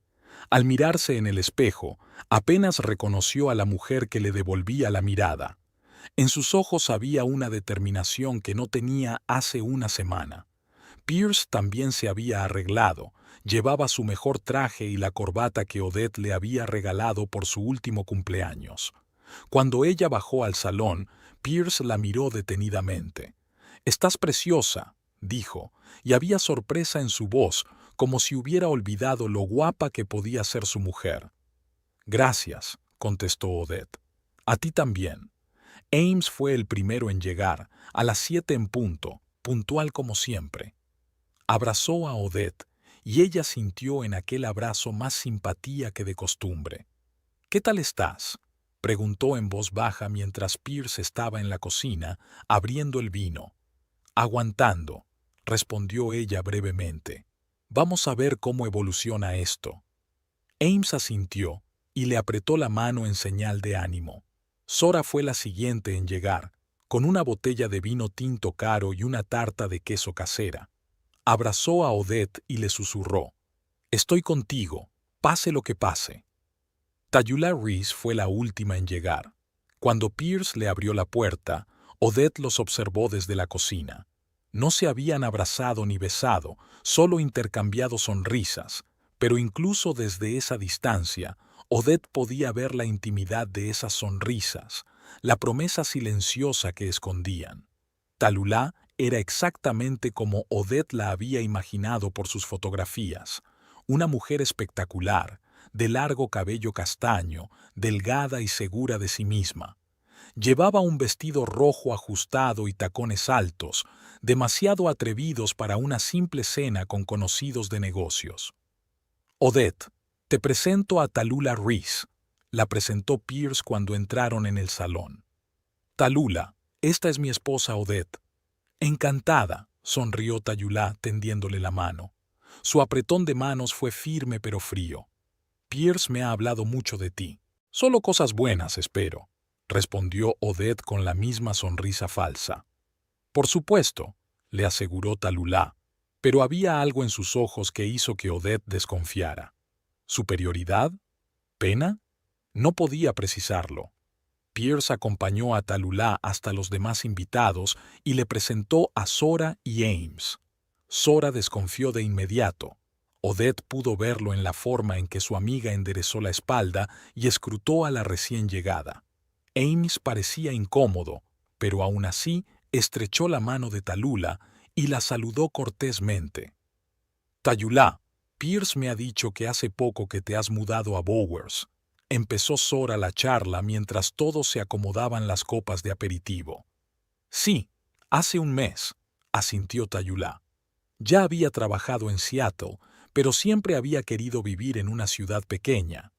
Al mirarse en el espejo, apenas reconoció a la mujer que le devolvía la mirada. En sus ojos había una determinación que no tenía hace una semana. Pierce también se había arreglado, llevaba su mejor traje y la corbata que Odette le había regalado por su último cumpleaños. Cuando ella bajó al salón, Pierce la miró detenidamente. «Estás preciosa», dijo, y había sorpresa en su voz, como si hubiera olvidado lo guapa que podía ser su mujer. «Gracias», contestó Odette. «A ti también». Ames fue el primero en llegar, a las 7 en punto, puntual como siempre. Abrazó a Odette, y ella sintió en aquel abrazo más simpatía que de costumbre. «¿Qué tal estás?», preguntó en voz baja mientras Pierce estaba en la cocina, abriendo el vino. «Aguantando», respondió ella brevemente. «Vamos a ver cómo evoluciona esto». Ames asintió y le apretó la mano en señal de ánimo. Zora fue la siguiente en llegar, con una botella de vino tinto caro y una tarta de queso casera. Abrazó a Odette y le susurró: «Estoy contigo, pase lo que pase». Tayula Reese fue la última en llegar. Cuando Pierce le abrió la puerta, Odette los observó desde la cocina. No se habían abrazado ni besado, solo intercambiado sonrisas, pero incluso desde esa distancia, Odette podía ver la intimidad de esas sonrisas, la promesa silenciosa que escondían. Tallulah era exactamente como Odette la había imaginado por sus fotografías, una mujer espectacular, de largo cabello castaño, delgada y segura de sí misma. Llevaba un vestido rojo ajustado y tacones altos, demasiado atrevidos para una simple cena con conocidos de negocios. Odette, te presento a Tallulah Reese, la presentó Pierce cuando entraron en el salón. Tallulah, esta es mi esposa Odette. Encantada, sonrió Tallulah tendiéndole la mano. Su apretón de manos fue firme pero frío. Pierce me ha hablado mucho de ti. Solo cosas buenas, espero, respondió Odette con la misma sonrisa falsa. Por supuesto, le aseguró Tallulah, pero había algo en sus ojos que hizo que Odette desconfiara. ¿Superioridad? ¿Pena? No podía precisarlo. Pierce acompañó a Tallulah hasta los demás invitados y le presentó a Zora y Ames. Zora desconfió de inmediato. Odette pudo verlo en la forma en que su amiga enderezó la espalda y escrutó a la recién llegada. Ames parecía incómodo, pero aún así estrechó la mano de Tallulah y la saludó cortésmente. Tallulah, Pierce me ha dicho que hace poco que te has mudado a Bowers. Empezó Zora la charla mientras todos se acomodaban las copas de aperitivo. Sí, hace un mes, asintió Tallulah. Ya había trabajado en Seattle, pero siempre había querido vivir en una ciudad pequeña.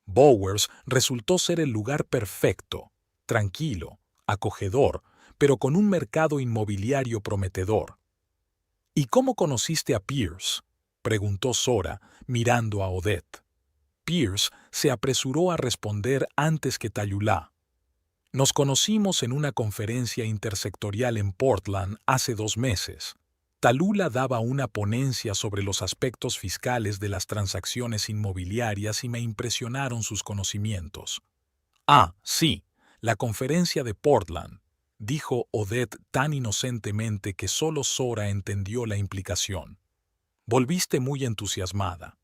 Bowers resultó ser el lugar perfecto, tranquilo, acogedor, pero con un mercado inmobiliario prometedor. ¿Y cómo conociste a Pierce?, preguntó Zora, mirando a Odette. Pierce se apresuró a responder antes que Tallulah. Nos conocimos en una conferencia intersectorial en Portland hace 2 meses. Tallulah daba una ponencia sobre los aspectos fiscales de las transacciones inmobiliarias y me impresionaron sus conocimientos. Ah, sí, la conferencia de Portland, dijo Odette tan inocentemente que solo Zora entendió la implicación. Volviste muy entusiasmada.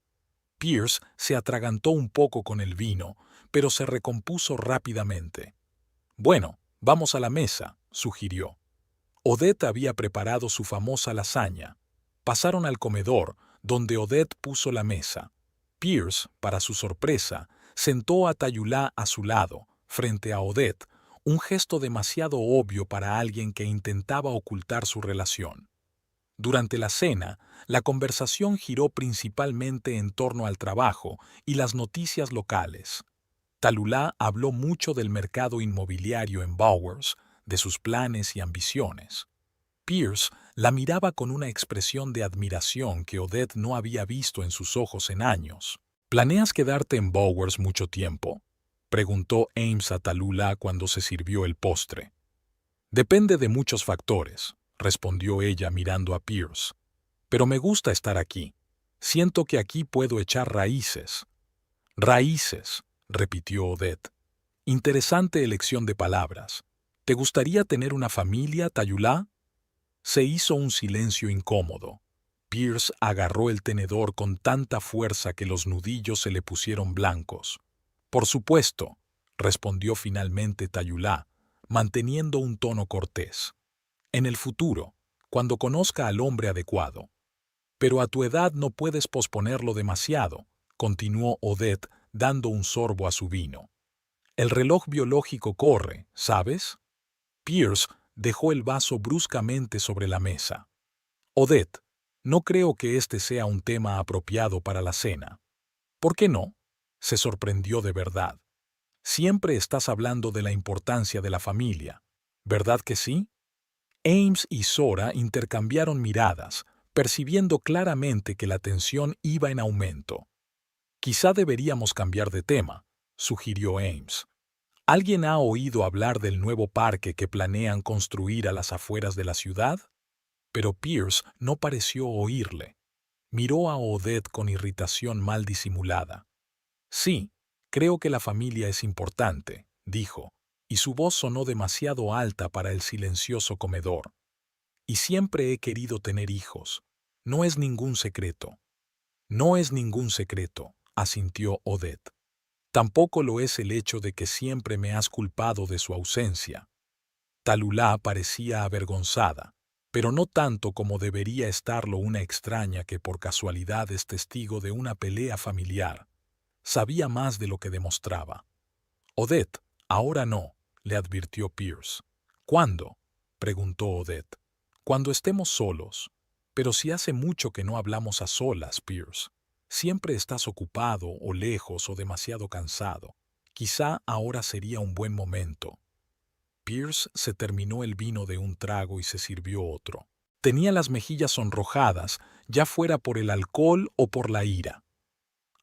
Pierce se atragantó un poco con el vino, pero se recompuso rápidamente. Bueno, vamos a la mesa, sugirió. Odette había preparado su famosa lasaña. Pasaron al comedor, donde Odette puso la mesa. Pierce, para su sorpresa, sentó a Tallulah a su lado, frente a Odette, un gesto demasiado obvio para alguien que intentaba ocultar su relación. Durante la cena, la conversación giró principalmente en torno al trabajo y las noticias locales. Tallulah habló mucho del mercado inmobiliario en Bowers, de sus planes y ambiciones. Pierce la miraba con una expresión de admiración que Odette no había visto en sus ojos en años. ¿Planeas quedarte en Bowers mucho tiempo?, preguntó Ames a Tallulah cuando se sirvió el postre. Depende de muchos factores, respondió ella mirando a Pierce. Pero me gusta estar aquí. Siento que aquí puedo echar raíces. Raíces, repitió Odette. Interesante elección de palabras. ¿Te gustaría tener una familia, Tallulah? Se hizo un silencio incómodo. Pierce agarró el tenedor con tanta fuerza que los nudillos se le pusieron blancos. Por supuesto, respondió finalmente Tallulah, manteniendo un tono cortés. En el futuro, cuando conozca al hombre adecuado. Pero a tu edad no puedes posponerlo demasiado, continuó Odette dando un sorbo a su vino. El reloj biológico corre, ¿sabes? Pierce dejó el vaso bruscamente sobre la mesa. Odette, no creo que este sea un tema apropiado para la cena. ¿Por qué no? Se sorprendió de verdad. Siempre estás hablando de la importancia de la familia, ¿verdad que sí? Ames y Zora intercambiaron miradas, percibiendo claramente que la tensión iba en aumento. Quizá deberíamos cambiar de tema, sugirió Ames. ¿Alguien ha oído hablar del nuevo parque que planean construir a las afueras de la ciudad? Pero Pierce no pareció oírle. Miró a Odette con irritación mal disimulada. Sí, creo que la familia es importante, dijo, y su voz sonó demasiado alta para el silencioso comedor. Y siempre he querido tener hijos. No es ningún secreto. No es ningún secreto, asintió Odette. Tampoco lo es el hecho de que siempre me has culpado de su ausencia. Tallulah parecía avergonzada, pero no tanto como debería estarlo una extraña que por casualidad es testigo de una pelea familiar. Sabía más de lo que demostraba. Odette, ahora no, le advirtió Pierce. ¿Cuándo? Preguntó Odette. Cuando estemos solos. Pero si hace mucho que no hablamos a solas, Pierce. Siempre estás ocupado o lejos o demasiado cansado. Quizá ahora sería un buen momento. Pierce se terminó el vino de un trago y se sirvió otro. Tenía las mejillas sonrojadas, ya fuera por el alcohol o por la ira.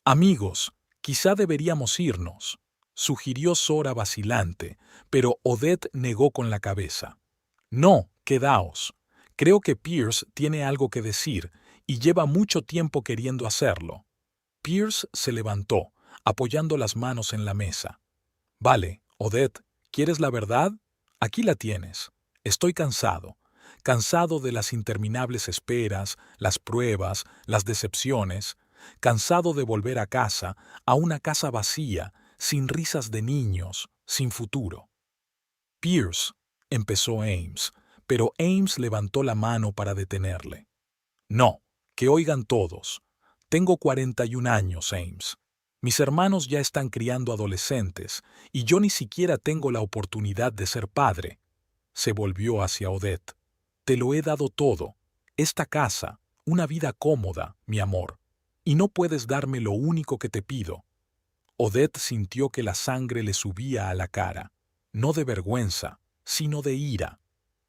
Amigos, quizá deberíamos irnos, sugirió Sora vacilante, pero Odette negó con la cabeza. No, quedaos. Creo que Pierce tiene algo que decir y lleva mucho tiempo queriendo hacerlo. Pierce se levantó, apoyando las manos en la mesa. Vale, Odette, ¿quieres la verdad? Aquí la tienes. Estoy cansado. Cansado de las interminables esperas, las pruebas, las decepciones. Cansado de volver a casa, a una casa vacía, sin risas de niños, sin futuro. Pierce, empezó Ames, pero Ames levantó la mano para detenerle. No, que oigan todos. Tengo 41 años, Ames. Mis hermanos ya están criando adolescentes y yo ni siquiera tengo la oportunidad de ser padre. Se volvió hacia Odette. Te lo he dado todo. Esta casa, una vida cómoda, mi amor. Y no puedes darme lo único que te pido. Odette sintió que la sangre le subía a la cara, no de vergüenza, sino de ira.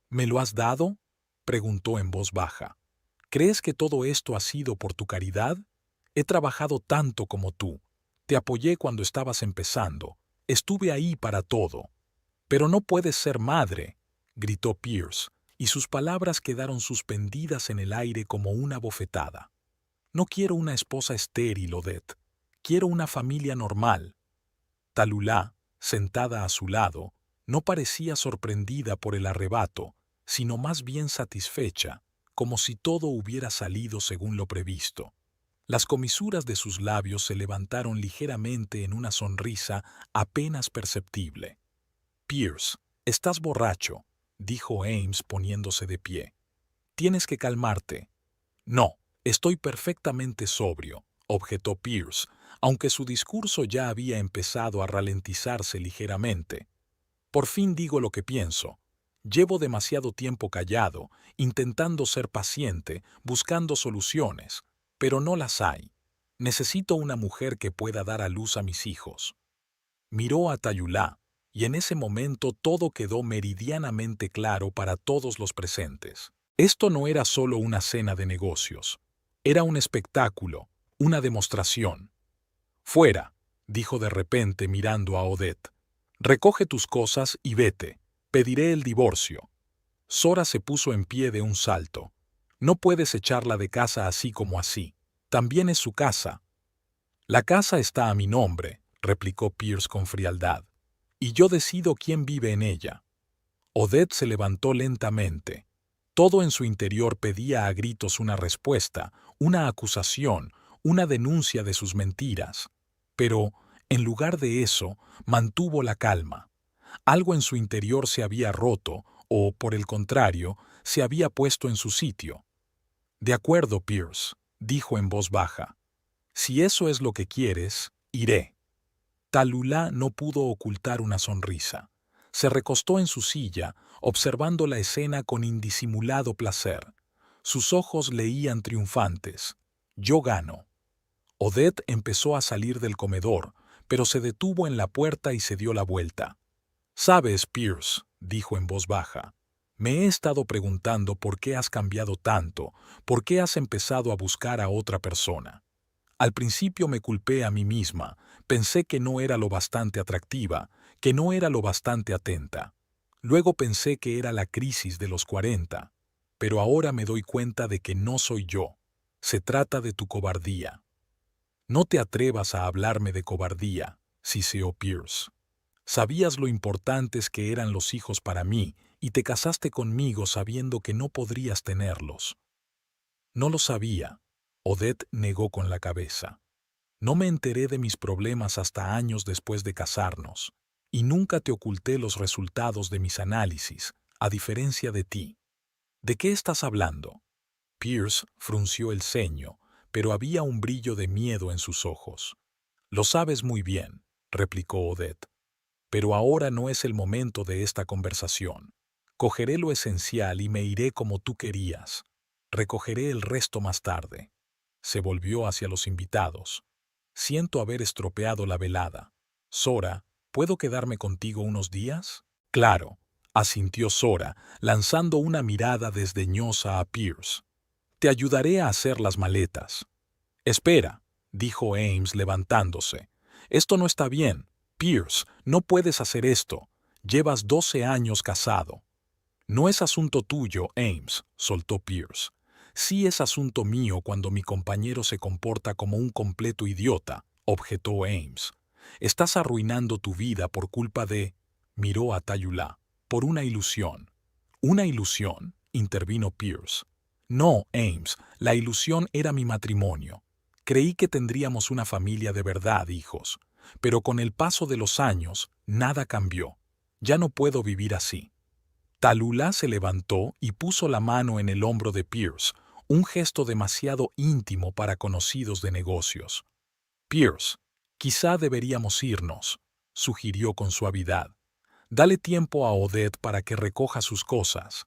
¿Me lo has dado?, preguntó en voz baja. ¿Crees que todo esto ha sido por tu caridad? He trabajado tanto como tú. Te apoyé cuando estabas empezando. Estuve ahí para todo. Pero no puedes ser madre, gritó Pierce, y sus palabras quedaron suspendidas en el aire como una bofetada. No quiero una esposa estéril, Odette. Quiero una familia normal. Tallulah, sentada a su lado, no parecía sorprendida por el arrebato, sino más bien satisfecha, como si todo hubiera salido según lo previsto. Las comisuras de sus labios se levantaron ligeramente en una sonrisa apenas perceptible. Pierce, estás borracho, dijo Ames poniéndose de pie. Tienes que calmarte. No, estoy perfectamente sobrio, objetó Pierce, aunque su discurso ya había empezado a ralentizarse ligeramente. Por fin digo lo que pienso. Llevo demasiado tiempo callado, intentando ser paciente, buscando soluciones, pero no las hay. Necesito una mujer que pueda dar a luz a mis hijos. Miró a Tallulah, y en ese momento todo quedó meridianamente claro para todos los presentes. Esto no era solo una cena de negocios. Era un espectáculo, una demostración. «Fuera», dijo de repente mirando a Odette. «Recoge tus cosas y vete. Pediré el divorcio». Sora se puso en pie de un salto. «No puedes echarla de casa así como así. También es su casa». «La casa está a mi nombre», replicó Pierce con frialdad. «Y yo decido quién vive en ella». Odette se levantó lentamente. Todo en su interior pedía a gritos una respuesta, una acusación, una denuncia de sus mentiras. Pero, en lugar de eso, mantuvo la calma. Algo en su interior se había roto, o, por el contrario, se había puesto en su sitio. «De acuerdo, Pierce», dijo en voz baja. «Si eso es lo que quieres, iré». Tallulah no pudo ocultar una sonrisa. Se recostó en su silla, observando la escena con indisimulado placer. Sus ojos leían triunfantes. «Yo gano». Odette empezó a salir del comedor, pero se detuvo en la puerta y se dio la vuelta. «Sabes, Pierce», dijo en voz baja, «me he estado preguntando por qué has cambiado tanto, por qué has empezado a buscar a otra persona. Al principio me culpé a mí misma, pensé que no era lo bastante atractiva, que no era lo bastante atenta. Luego pensé que era la crisis de los 40, pero ahora me doy cuenta de que no soy yo. Se trata de tu cobardía». «No te atrevas a hablarme de cobardía», siseó Pierce. «Sabías lo importantes que eran los hijos para mí y te casaste conmigo sabiendo que no podrías tenerlos». «No lo sabía», Odette negó con la cabeza. «No me enteré de mis problemas hasta años después de casarnos, y nunca te oculté los resultados de mis análisis, a diferencia de ti». «¿De qué estás hablando?». Pierce frunció el ceño, pero había un brillo de miedo en sus ojos. «Lo sabes muy bien», replicó Odette. Pero ahora no es el momento de esta conversación. Cogeré lo esencial y me iré como tú querías. Recogeré el resto más tarde. Se volvió hacia los invitados. Siento haber estropeado la velada. Sora, ¿puedo quedarme contigo unos días? Claro, asintió Sora, lanzando una mirada desdeñosa a Pierce. Te ayudaré a hacer las maletas. Espera, dijo Ames levantándose. Esto no está bien. Pierce, no puedes hacer esto. Llevas 12 años casado. No es asunto tuyo, Ames, soltó Pierce. Sí es asunto mío cuando mi compañero se comporta como un completo idiota, objetó Ames. Estás arruinando tu vida por culpa de... Miró a Tayula. Por una ilusión. ¿Una ilusión?, intervino Pierce. No, Ames, la ilusión era mi matrimonio. Creí que tendríamos una familia de verdad, hijos. Pero con el paso de los años, nada cambió. Ya no puedo vivir así. Tallulah se levantó y puso la mano en el hombro de Pierce, un gesto demasiado íntimo para conocidos de negocios. Pierce, quizá deberíamos irnos, sugirió con suavidad. Dale tiempo a Odette para que recoja sus cosas.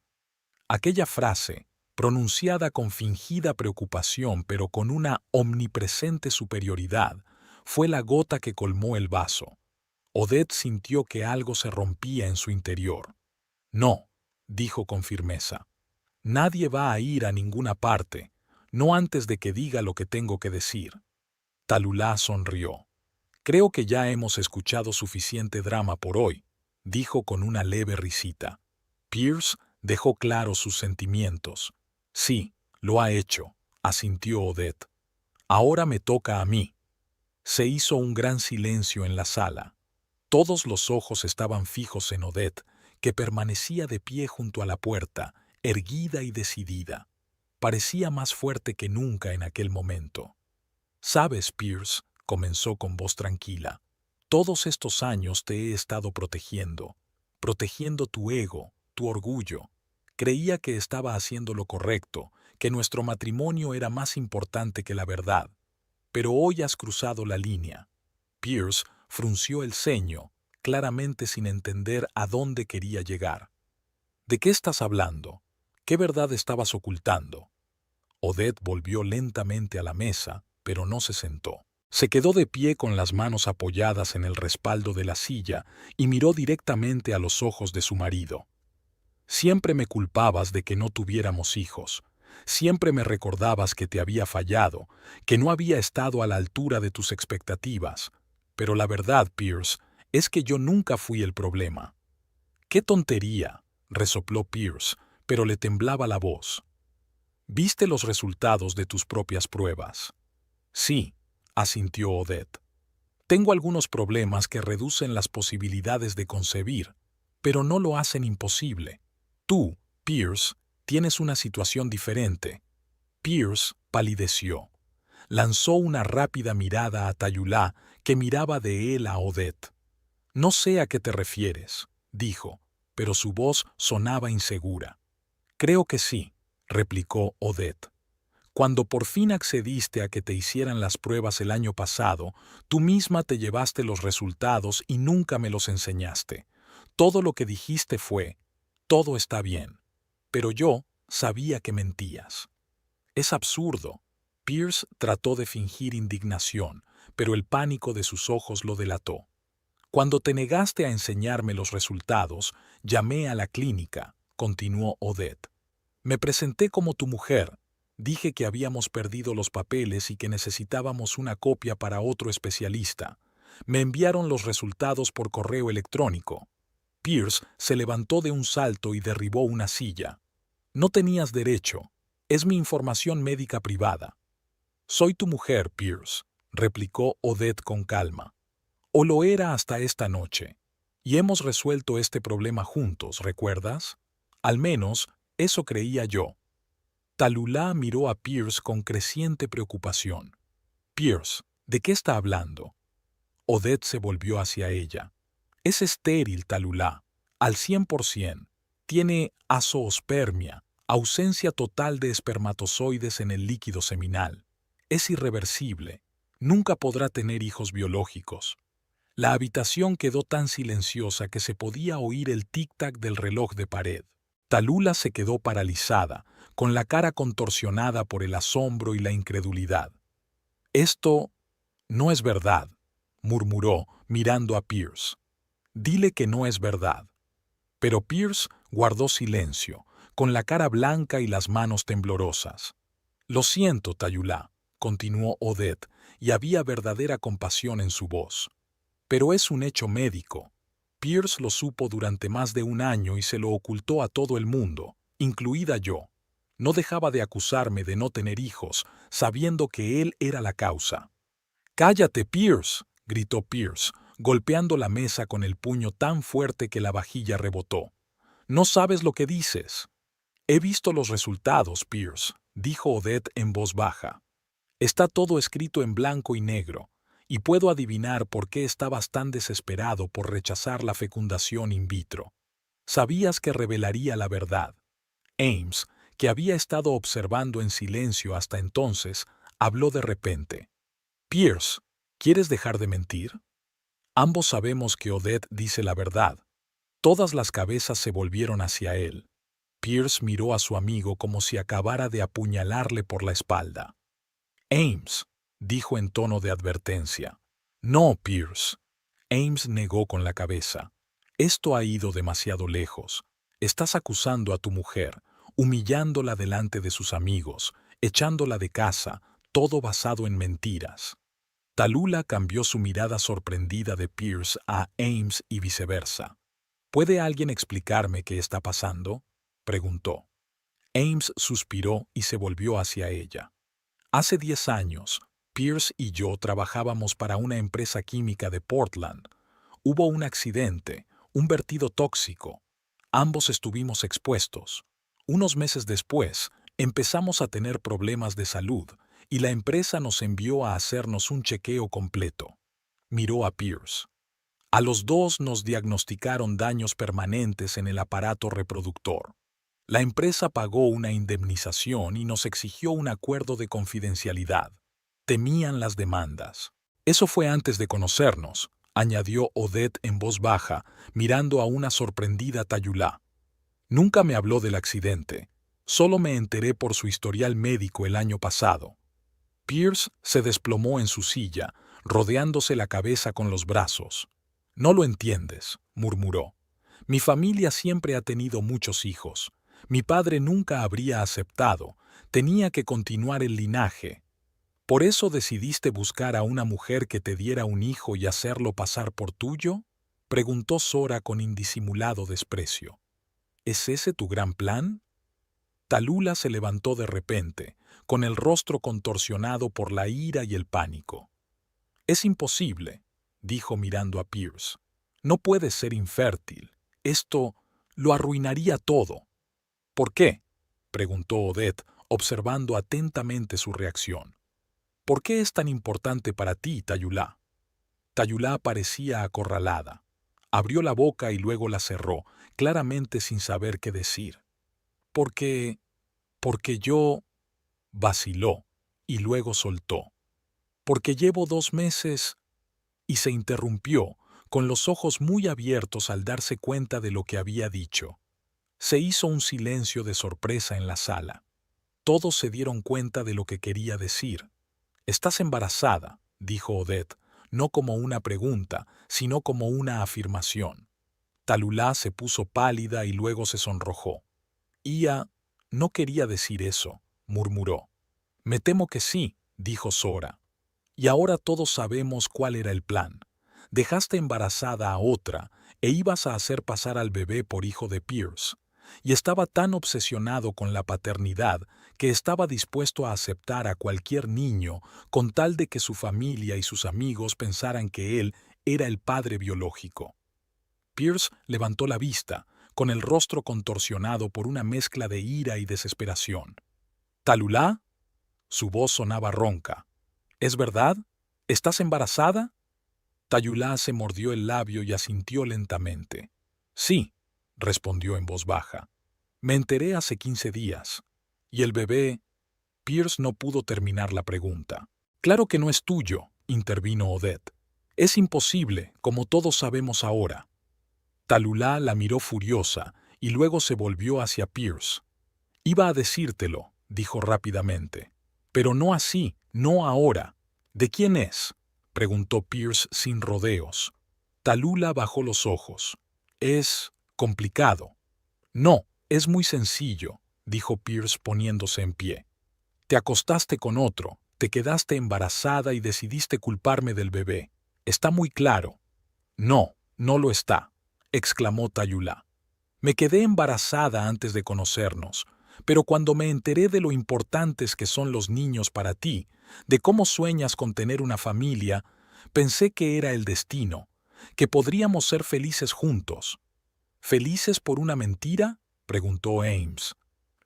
Aquella frase, pronunciada con fingida preocupación pero con una omnipresente superioridad, fue la gota que colmó el vaso. Odette sintió que algo se rompía en su interior. No, dijo con firmeza. Nadie va a ir a ninguna parte, no antes de que diga lo que tengo que decir. Tallulah sonrió. Creo que ya hemos escuchado suficiente drama por hoy, dijo con una leve risita. Pierce dejó claros sus sentimientos. Sí, lo ha hecho, asintió Odette. Ahora me toca a mí. Se hizo un gran silencio en la sala. Todos los ojos estaban fijos en Odette, que permanecía de pie junto a la puerta, erguida y decidida. Parecía más fuerte que nunca en aquel momento. «Sabes, Pierce», comenzó con voz tranquila, «todos estos años te he estado protegiendo tu ego, tu orgullo. Creía que estaba haciendo lo correcto, que nuestro matrimonio era más importante que la verdad. Pero hoy has cruzado la línea». Pierce frunció el ceño, claramente sin entender a dónde quería llegar. «¿De qué estás hablando? ¿Qué verdad estabas ocultando?» Odette volvió lentamente a la mesa, pero no se sentó. Se quedó de pie con las manos apoyadas en el respaldo de la silla y miró directamente a los ojos de su marido. «Siempre me culpabas de que no tuviéramos hijos. Siempre me recordabas que te había fallado, que no había estado a la altura de tus expectativas. Pero la verdad, Pierce, es que yo nunca fui el problema». «¡Qué tontería!», resopló Pierce, pero le temblaba la voz. «¿Viste los resultados de tus propias pruebas?» «Sí», asintió Odette. «Tengo algunos problemas que reducen las posibilidades de concebir, pero no lo hacen imposible. Tú, Pierce, tienes una situación diferente». Pierce palideció. Lanzó una rápida mirada a Tallulah, que miraba de él a Odette. «No sé a qué te refieres», dijo, pero su voz sonaba insegura. «Creo que sí», replicó Odette. «Cuando por fin accediste a que te hicieran las pruebas el año pasado, tú misma te llevaste los resultados y nunca me los enseñaste. Todo lo que dijiste fue, todo está bien. Pero yo sabía que mentías». «Es absurdo». Pierce trató de fingir indignación, pero el pánico de sus ojos lo delató. «Cuando te negaste a enseñarme los resultados, llamé a la clínica», continuó Odette. «Me presenté como tu mujer. Dije que habíamos perdido los papeles y que necesitábamos una copia para otro especialista. Me enviaron los resultados por correo electrónico». Pierce se levantó de un salto y derribó una silla. «No tenías derecho. Es mi información médica privada». «Soy tu mujer, Pierce», replicó Odette con calma. «O lo era hasta esta noche. Y hemos resuelto este problema juntos, ¿recuerdas? Al menos, eso creía yo». Tallulah miró a Pierce con creciente preocupación. «Pierce, ¿de qué está hablando?» Odette se volvió hacia ella. «Es estéril, Tallulah, al 100%. Tiene azoospermia, ausencia total de espermatozoides en el líquido seminal. Es irreversible. Nunca podrá tener hijos biológicos». La habitación quedó tan silenciosa que se podía oír el tic-tac del reloj de pared. Tallulah se quedó paralizada, con la cara contorsionada por el asombro y la incredulidad. «Esto no es verdad», murmuró, mirando a Pierce. «Dile que no es verdad». Pero Pierce guardó silencio, con la cara blanca y las manos temblorosas. «Lo siento, Tallulah», continuó Odette, y había verdadera compasión en su voz. «Pero es un hecho médico. Pierce lo supo durante más de un año y se lo ocultó a todo el mundo, incluida yo. No dejaba de acusarme de no tener hijos, sabiendo que él era la causa». «¡Cállate, Pierce!», gritó Pierce, golpeando la mesa con el puño tan fuerte que la vajilla rebotó. «No sabes lo que dices». «He visto los resultados, Pierce», dijo Odette en voz baja. «Está todo escrito en blanco y negro, y puedo adivinar por qué estabas tan desesperado por rechazar la fecundación in vitro. Sabías que revelaría la verdad». Ames, que había estado observando en silencio hasta entonces, habló de repente. «Pierce, ¿quieres dejar de mentir?». Ambos sabemos que Odette dice la verdad. Todas las cabezas se volvieron hacia él. Pierce miró a su amigo como si acabara de apuñalarle por la espalda. «Ames», dijo en tono de advertencia. «No, Pierce». Ames negó con la cabeza. «Esto ha ido demasiado lejos. Estás acusando a tu mujer, humillándola delante de sus amigos, echándola de casa, todo basado en mentiras». Tallulah cambió su mirada sorprendida de Pierce a Ames y viceversa. «¿Puede alguien explicarme qué está pasando?», preguntó. Ames suspiró y se volvió hacia ella. «Hace 10 años, Pierce y yo trabajábamos para una empresa química de Portland. Hubo un accidente, un vertido tóxico. Ambos estuvimos expuestos. Unos meses después, empezamos a tener problemas de salud y la empresa nos envió a hacernos un chequeo completo». Miró a Pierce. «A los dos nos diagnosticaron daños permanentes en el aparato reproductor. La empresa pagó una indemnización y nos exigió un acuerdo de confidencialidad. Temían las demandas. Eso fue antes de conocernos», añadió Odette en voz baja, mirando a una sorprendida Tallulah. «Nunca me habló del accidente. Solo me enteré por su historial médico el año pasado». Pierce se desplomó en su silla, rodeándose la cabeza con los brazos. «No lo entiendes», murmuró. «Mi familia siempre ha tenido muchos hijos. Mi padre nunca habría aceptado. Tenía que continuar el linaje. ¿Por eso decidiste buscar a una mujer que te diera un hijo y hacerlo pasar por tuyo?», preguntó Zora con indisimulado desprecio. «¿Es ese tu gran plan?». Tallulah se levantó de repente, con el rostro contorsionado por la ira y el pánico. «Es imposible», dijo mirando a Pierce. «No puedes ser infértil. Esto lo arruinaría todo». «¿Por qué?», preguntó Odette, observando atentamente su reacción. «¿Por qué es tan importante para ti, Tallulah?». Tallulah parecía acorralada. Abrió la boca y luego la cerró, claramente sin saber qué decir. «Porque yo», vaciló, y luego soltó. «Porque llevo 2 meses…» y se interrumpió, con los ojos muy abiertos al darse cuenta de lo que había dicho. Se hizo un silencio de sorpresa en la sala. Todos se dieron cuenta de lo que quería decir. «Estás embarazada», dijo Odette, no como una pregunta, sino como una afirmación. Tallulah se puso pálida y luego se sonrojó. «Ia, no quería decir eso», murmuró. «Me temo que sí», dijo Zora. «Y ahora todos sabemos cuál era el plan. Dejaste embarazada a otra e ibas a hacer pasar al bebé por hijo de Pierce. Y estaba tan obsesionado con la paternidad que estaba dispuesto a aceptar a cualquier niño con tal de que su familia y sus amigos pensaran que él era el padre biológico». Pierce levantó la vista, con el rostro contorsionado por una mezcla de ira y desesperación. «¿Tallulah?». Su voz sonaba ronca. «¿Es verdad? ¿Estás embarazada?». Tallulah se mordió el labio y asintió lentamente. «Sí», respondió en voz baja. «Me enteré hace 15 días. ¿Y el bebé?». Pierce no pudo terminar la pregunta. «Claro que no es tuyo», intervino Odette. Es imposible, como todos sabemos ahora. Tallulah la miró furiosa y luego se volvió hacia Pierce. Iba a decírtelo, dijo rápidamente. Pero no así, no ahora. ¿De quién es?, preguntó Pierce sin rodeos. Tallulah bajó los ojos. Es complicado. No, es muy sencillo, dijo Pierce poniéndose en pie. Te acostaste con otro, te quedaste embarazada y decidiste culparme del bebé. Está muy claro. No, no lo está, exclamó Tallulah. Me quedé embarazada antes de conocernos, pero cuando me enteré de lo importantes que son los niños para ti, de cómo sueñas con tener una familia, pensé que era el destino, que podríamos ser felices juntos. ¿Felices por una mentira?, preguntó Ames.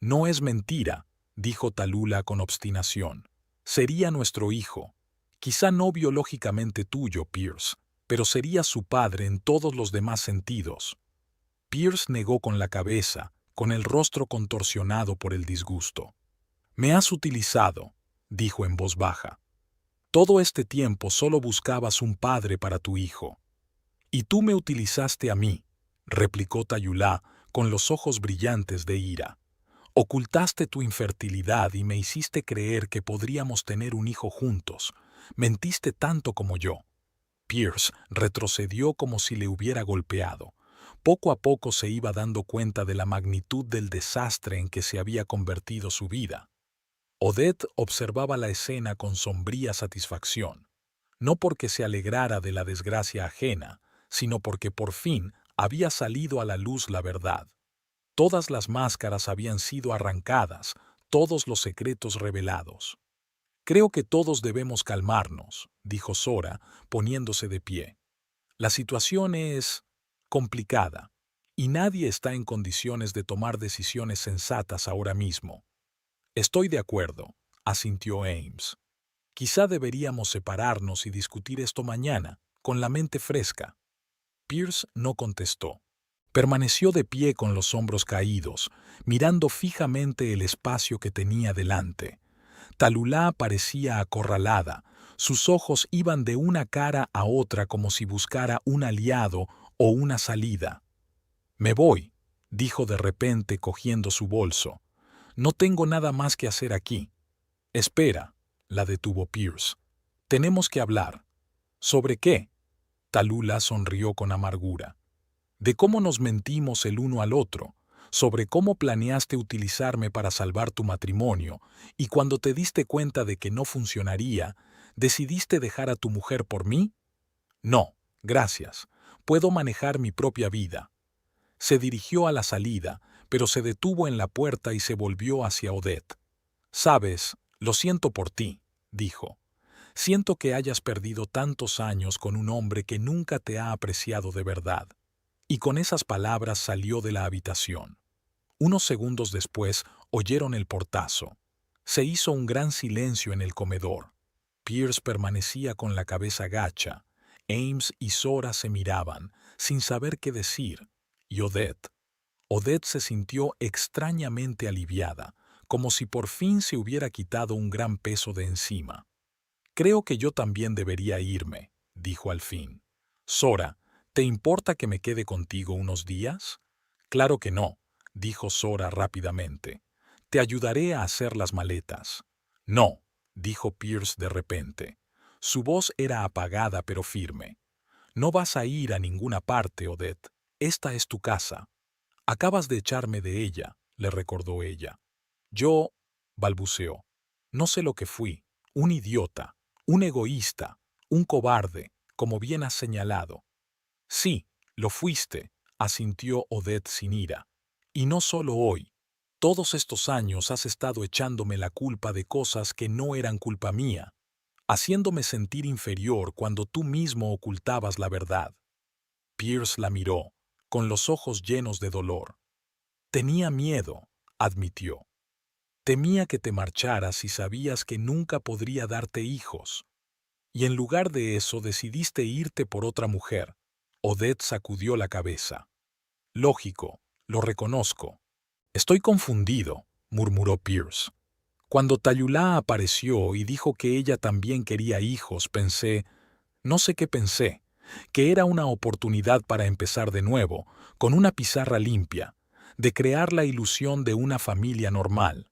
No es mentira, dijo Tallulah con obstinación. Sería nuestro hijo. Quizá no biológicamente tuyo, Pierce, pero sería su padre en todos los demás sentidos. Pierce negó con la cabeza, con el rostro contorsionado por el disgusto. Me has utilizado, dijo en voz baja. Todo este tiempo solo buscabas un padre para tu hijo. Y tú me utilizaste a mí, replicó Tallulah con los ojos brillantes de ira. Ocultaste tu infertilidad y me hiciste creer que podríamos tener un hijo juntos. Mentiste tanto como yo. Pierce retrocedió como si le hubiera golpeado. Poco a poco se iba dando cuenta de la magnitud del desastre en que se había convertido su vida. Odette observaba la escena con sombría satisfacción, no porque se alegrara de la desgracia ajena, sino porque por fin había salido a la luz la verdad. Todas las máscaras habían sido arrancadas, todos los secretos revelados. Creo que todos debemos calmarnos, dijo Zora, poniéndose de pie. La situación es complicada, y nadie está en condiciones de tomar decisiones sensatas ahora mismo. Estoy de acuerdo, asintió Ames. Quizá deberíamos separarnos y discutir esto mañana, con la mente fresca. Pierce no contestó. Permaneció de pie con los hombros caídos, mirando fijamente el espacio que tenía delante. Tallulah parecía acorralada, sus ojos iban de una cara a otra como si buscara un aliado o una salida. Me voy, dijo de repente cogiendo su bolso. No tengo nada más que hacer aquí. Espera, la detuvo Pierce. Tenemos que hablar. ¿Sobre qué? Tallulah sonrió con amargura. De cómo nos mentimos el uno al otro, sobre cómo planeaste utilizarme para salvar tu matrimonio, y cuando te diste cuenta de que no funcionaría, ¿decidiste dejar a tu mujer por mí? No, gracias. Puedo manejar mi propia vida. Se dirigió a la salida, pero se detuvo en la puerta y se volvió hacia Odette. Sabes, lo siento por ti, dijo. Siento que hayas perdido tantos años con un hombre que nunca te ha apreciado de verdad. Y con esas palabras salió de la habitación. Unos segundos después oyeron el portazo. Se hizo un gran silencio en el comedor. Pierce permanecía con la cabeza gacha. Ames y Zora se miraban, sin saber qué decir. Y Odette se sintió extrañamente aliviada, como si por fin se hubiera quitado un gran peso de encima. Creo que yo también debería irme, dijo al fin. Zora, ¿te importa que me quede contigo unos días? Claro que no, dijo Zora rápidamente. Te ayudaré a hacer las maletas. No, dijo Pierce de repente. Su voz era apagada pero firme. No vas a ir a ninguna parte, Odette. Esta es tu casa. Acabas de echarme de ella, le recordó ella. Yo, balbuceó. No sé lo que fui. Un idiota, un egoísta, un cobarde, como bien has señalado. Sí, lo fuiste, asintió Odette sin ira. Y no solo hoy. Todos estos años has estado echándome la culpa de cosas que no eran culpa mía, haciéndome sentir inferior cuando tú mismo ocultabas la verdad. Pierce la miró, con los ojos llenos de dolor. Tenía miedo, admitió. Temía que te marcharas y sabías que nunca podría darte hijos. Y en lugar de eso decidiste irte por otra mujer. Odette sacudió la cabeza. Lógico, lo reconozco. Estoy confundido, murmuró Pierce. Cuando Tallulah apareció y dijo que ella también quería hijos, pensé, No sé qué pensé, que era una oportunidad para empezar de nuevo, con una pizarra limpia, de crear la ilusión de una familia normal.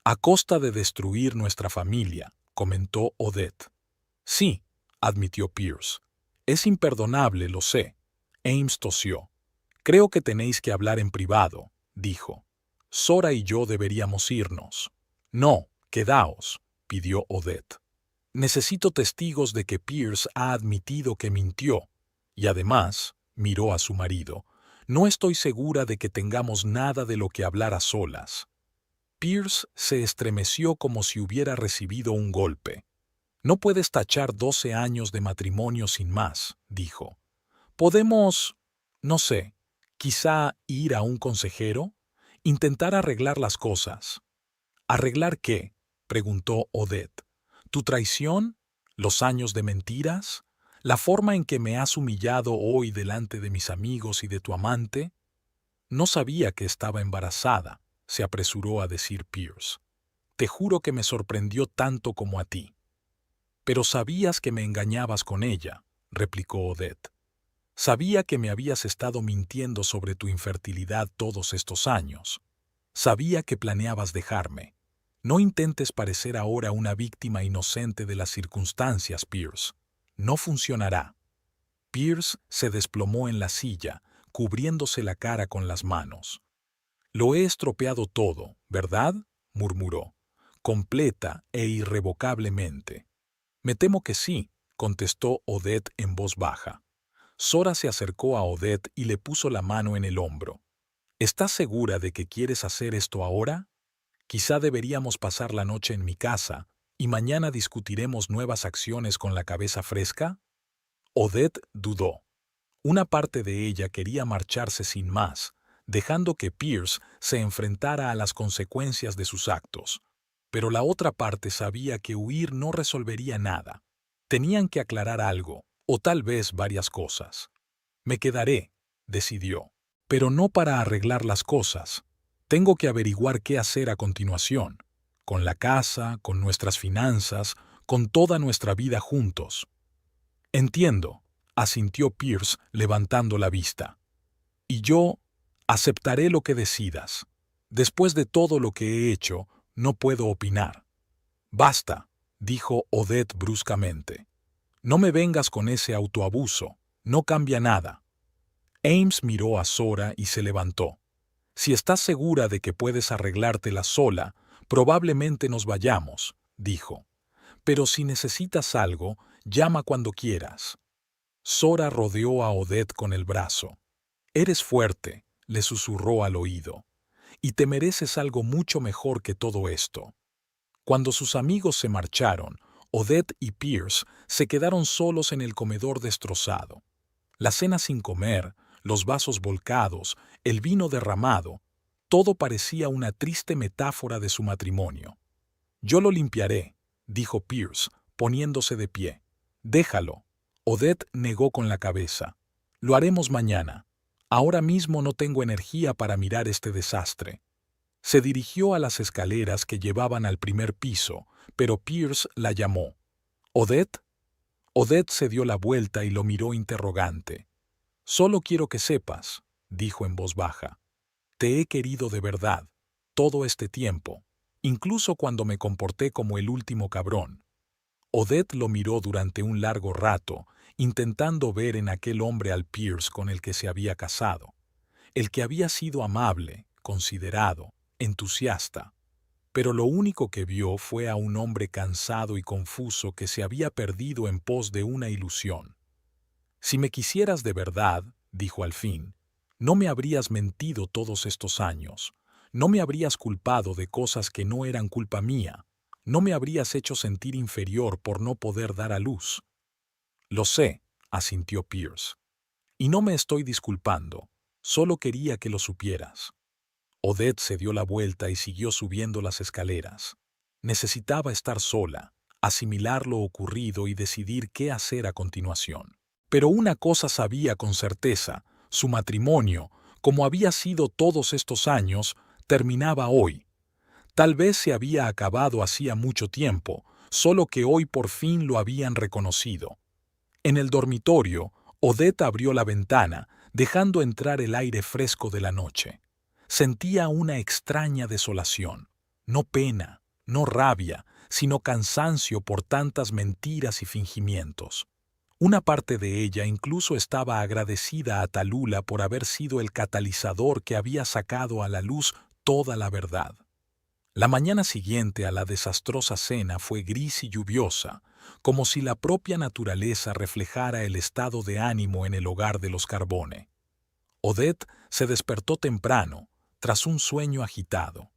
A costa de destruir nuestra familia, comentó Odette. Sí, admitió Pierce. Es imperdonable, lo sé. Ames tosió. Creo que tenéis que hablar en privado, dijo. Sora y yo deberíamos irnos. No, quedaos, pidió Odette. Necesito testigos de que Pierce ha admitido que mintió. Y además, miró a su marido, no estoy segura de que tengamos nada de lo que hablar a solas. Pierce se estremeció como si hubiera recibido un golpe. No puedes tachar 12 años de matrimonio sin más, dijo. Podemos, no sé, quizá ir a un consejero, intentar arreglar las cosas. ¿Arreglar qué?, preguntó Odette. ¿Tu traición? ¿Los años de mentiras? ¿La forma en que me has humillado hoy delante de mis amigos y de tu amante? No sabía que estaba embarazada, se apresuró a decir Pierce. Te juro que me sorprendió tanto como a ti. Pero sabías que me engañabas con ella, replicó Odette. Sabía que me habías estado mintiendo sobre tu infertilidad todos estos años. Sabía que planeabas dejarme. No intentes parecer ahora una víctima inocente de las circunstancias, Pierce. No funcionará. Pierce se desplomó en la silla, cubriéndose la cara con las manos. Lo he estropeado todo, ¿verdad?, murmuró, completa e irrevocablemente. Me temo que sí, contestó Odette en voz baja. Sora se acercó a Odette y le puso la mano en el hombro. ¿Estás segura de que quieres hacer esto ahora? Quizá deberíamos pasar la noche en mi casa y mañana discutiremos nuevas acciones con la cabeza fresca. Odette dudó. Una parte de ella quería marcharse sin más, dejando que Pierce se enfrentara a las consecuencias de sus actos. Pero la otra parte sabía que huir no resolvería nada. Tenían que aclarar algo, o tal vez varias cosas. Me quedaré, decidió, pero no para arreglar las cosas. Tengo que averiguar qué hacer a continuación, con la casa, con nuestras finanzas, con toda nuestra vida juntos. Entiendo, asintió Pierce levantando la vista. Y yo aceptaré lo que decidas. Después de todo lo que he hecho, no puedo opinar. Basta, dijo Odette bruscamente. No me vengas con ese autoabuso, no cambia nada. Ames miró a Sora y se levantó. Si estás segura de que puedes arreglártela sola, probablemente nos vayamos, dijo. Pero si necesitas algo, llama cuando quieras. Sora rodeó a Odette con el brazo. Eres fuerte, le susurró al oído, y te mereces algo mucho mejor que todo esto. Cuando sus amigos se marcharon, Odette y Pierce se quedaron solos en el comedor destrozado. La cena sin comer, los vasos volcados, el vino derramado, todo parecía una triste metáfora de su matrimonio. Yo lo limpiaré, dijo Pierce, poniéndose de pie. Déjalo. Odette negó con la cabeza. Lo haremos mañana. Ahora mismo no tengo energía para mirar este desastre. Se dirigió a las escaleras que llevaban al primer piso, pero Pierce la llamó. ¿Odette? Odette se dio la vuelta y lo miró interrogante. Solo quiero que sepas, dijo en voz baja. Te he querido de verdad, todo este tiempo, incluso cuando me comporté como el último cabrón. Odette lo miró durante un largo rato, intentando ver en aquel hombre al Pierce con el que se había casado, el que había sido amable, considerado, entusiasta. Pero lo único que vio fue a un hombre cansado y confuso que se había perdido en pos de una ilusión. Si me quisieras de verdad, dijo al fin, no me habrías mentido todos estos años, no me habrías culpado de cosas que no eran culpa mía, no me habrías hecho sentir inferior por no poder dar a luz. Lo sé, asintió Pierce. Y no me estoy disculpando, solo quería que lo supieras. Odette se dio la vuelta y siguió subiendo las escaleras. Necesitaba estar sola, asimilar lo ocurrido y decidir qué hacer a continuación. Pero una cosa sabía con certeza, su matrimonio, como había sido todos estos años, terminaba hoy. Tal vez se había acabado hacía mucho tiempo, solo que hoy por fin lo habían reconocido. En el dormitorio, Odette abrió la ventana, dejando entrar el aire fresco de la noche. Sentía una extraña desolación. No pena, no rabia, sino cansancio por tantas mentiras y fingimientos. Una parte de ella incluso estaba agradecida a Tallulah por haber sido el catalizador que había sacado a la luz toda la verdad. La mañana siguiente a la desastrosa cena fue gris y lluviosa, como si la propia naturaleza reflejara el estado de ánimo en el hogar de los Carbone. Odette se despertó temprano, tras un sueño agitado.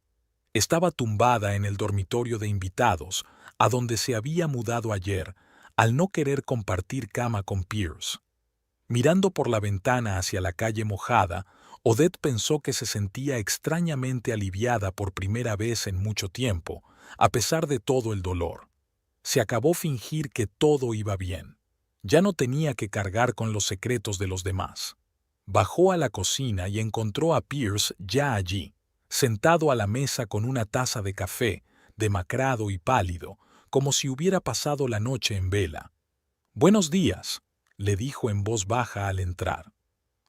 Estaba tumbada en el dormitorio de invitados, a donde se había mudado ayer, al no querer compartir cama con Pierce. Mirando por la ventana hacia la calle mojada, Odette pensó que se sentía extrañamente aliviada por primera vez en mucho tiempo, a pesar de todo el dolor. Se acabó fingir que todo iba bien. Ya no tenía que cargar con los secretos de los demás. Bajó a la cocina y encontró a Pierce ya allí, sentado a la mesa con una taza de café, demacrado y pálido, como si hubiera pasado la noche en vela. «Buenos días», le dijo en voz baja al entrar.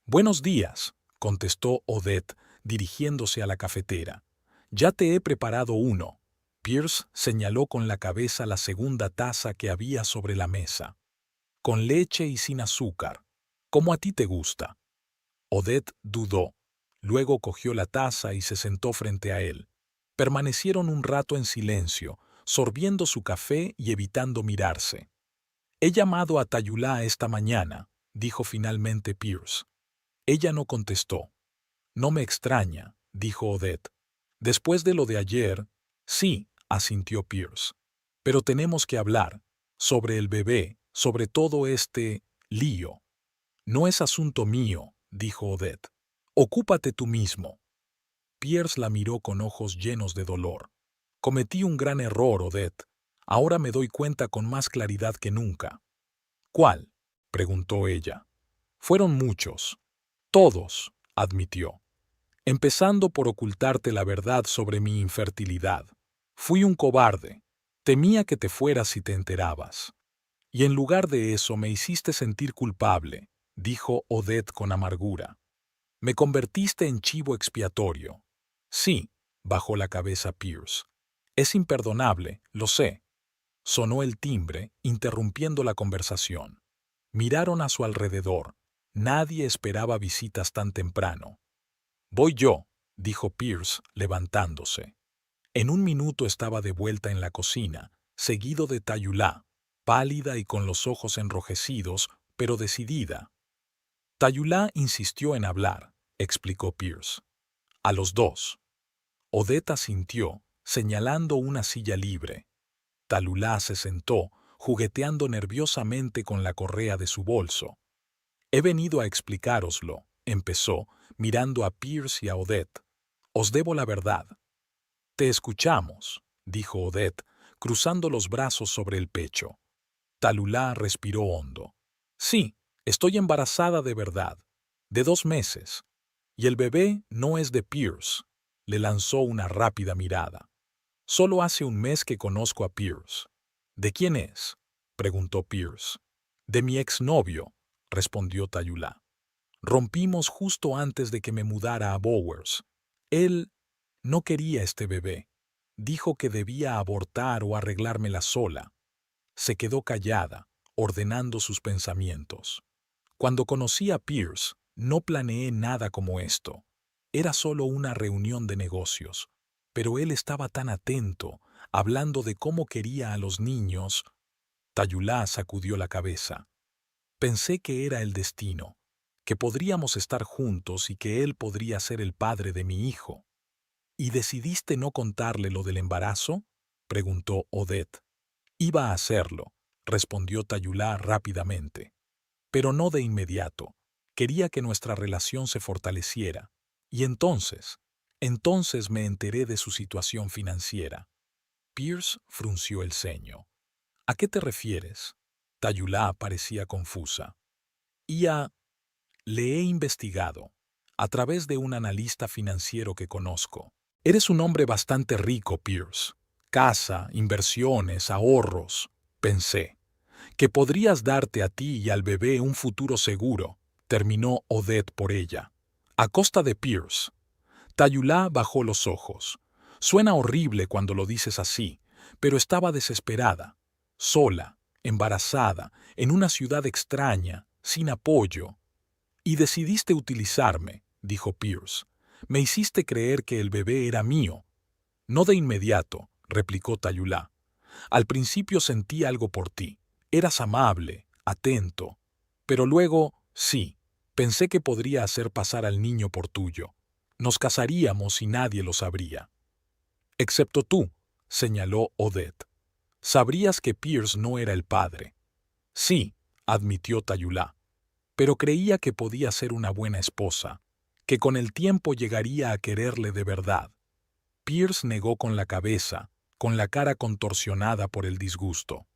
«Buenos días», contestó Odette, dirigiéndose a la cafetera. «Ya te he preparado uno». Pierce señaló con la cabeza la segunda taza que había sobre la mesa. «Con leche y sin azúcar, como a ti te gusta». Odette dudó. Luego cogió la taza y se sentó frente a él. Permanecieron un rato en silencio, sorbiendo su café y evitando mirarse. «He llamado a Tallulah esta mañana», dijo finalmente Pierce. Ella no contestó. «No me extraña», dijo Odette. «Después de lo de ayer...» «Sí», asintió Pierce. «Pero tenemos que hablar. Sobre el bebé, sobre todo este... lío». «No es asunto mío», dijo Odette. «Ocúpate tú mismo». Pierce la miró con ojos llenos de dolor. «Cometí un gran error, Odette. Ahora me doy cuenta con más claridad que nunca». «¿Cuál?», preguntó ella. «Fueron muchos». «Todos», admitió. «Empezando por ocultarte la verdad sobre mi infertilidad. Fui un cobarde. Temía que te fueras si te enterabas. Y en lugar de eso me hiciste sentir culpable», dijo Odette con amargura. «Me convertiste en chivo expiatorio». «Sí», bajó la cabeza Pierce. «Es imperdonable, lo sé». Sonó el timbre, interrumpiendo la conversación. Miraron a su alrededor. Nadie esperaba visitas tan temprano. «Voy yo», dijo Pierce, levantándose. En un minuto estaba de vuelta en la cocina, seguido de Tallulah, pálida y con los ojos enrojecidos, pero decidida. «Tallulah insistió en hablar», explicó Pierce. «A los dos». Odette asintió, señalando una silla libre. Tallulah se sentó, jugueteando nerviosamente con la correa de su bolso. «He venido a explicároslo», empezó, mirando a Pierce y a Odette. «Os debo la verdad». «Te escuchamos», dijo Odette, cruzando los brazos sobre el pecho. Tallulah respiró hondo. «Sí, estoy embarazada de verdad, de 2 meses. Y el bebé no es de Pierce». Le lanzó una rápida mirada. «Solo hace un mes que conozco a Pierce». «¿De quién es?», preguntó Pierce. «De mi exnovio», respondió Tallulah. «Rompimos justo antes de que me mudara a Bowers. Él no quería este bebé. Dijo que debía abortar o arreglármela sola». Se quedó callada, ordenando sus pensamientos. «Cuando conocí a Pierce, no planeé nada como esto. Era solo una reunión de negocios. Pero él estaba tan atento, hablando de cómo quería a los niños». Tallulah sacudió la cabeza. «Pensé que era el destino, que podríamos estar juntos y que él podría ser el padre de mi hijo». «¿Y decidiste no contarle lo del embarazo?», preguntó Odette. «Iba a hacerlo», respondió Tallulah rápidamente. «Pero no de inmediato. Quería que nuestra relación se fortaleciera. Y entonces me enteré de su situación financiera». Pierce frunció el ceño. «¿A qué te refieres?». Tallulah parecía confusa. «Le he investigado, a través de un analista financiero que conozco. Eres un hombre bastante rico, Pierce. Casa, inversiones, ahorros. Pensé, Que podrías darte a ti y al bebé un futuro seguro, terminó Odette por ella. A costa de Pierce. Tayulá bajó los ojos. Suena horrible cuando lo dices así, pero estaba desesperada, sola, embarazada, en una ciudad extraña, sin apoyo. Y decidiste utilizarme, dijo Pierce. Me hiciste creer que el bebé era mío. No de inmediato, replicó Tayulá. Al principio sentí algo por ti. Eras amable, atento. Pero luego, sí, pensé que podría hacer pasar al niño por tuyo. Nos casaríamos y nadie lo sabría. Excepto tú, señaló Odette. Sabrías que Pierce no era el padre. Sí, admitió Tayulá. Pero creía que podía ser una buena esposa, que con el tiempo llegaría a quererle de verdad. Pierce negó con la cabeza, con la cara contorsionada por el disgusto.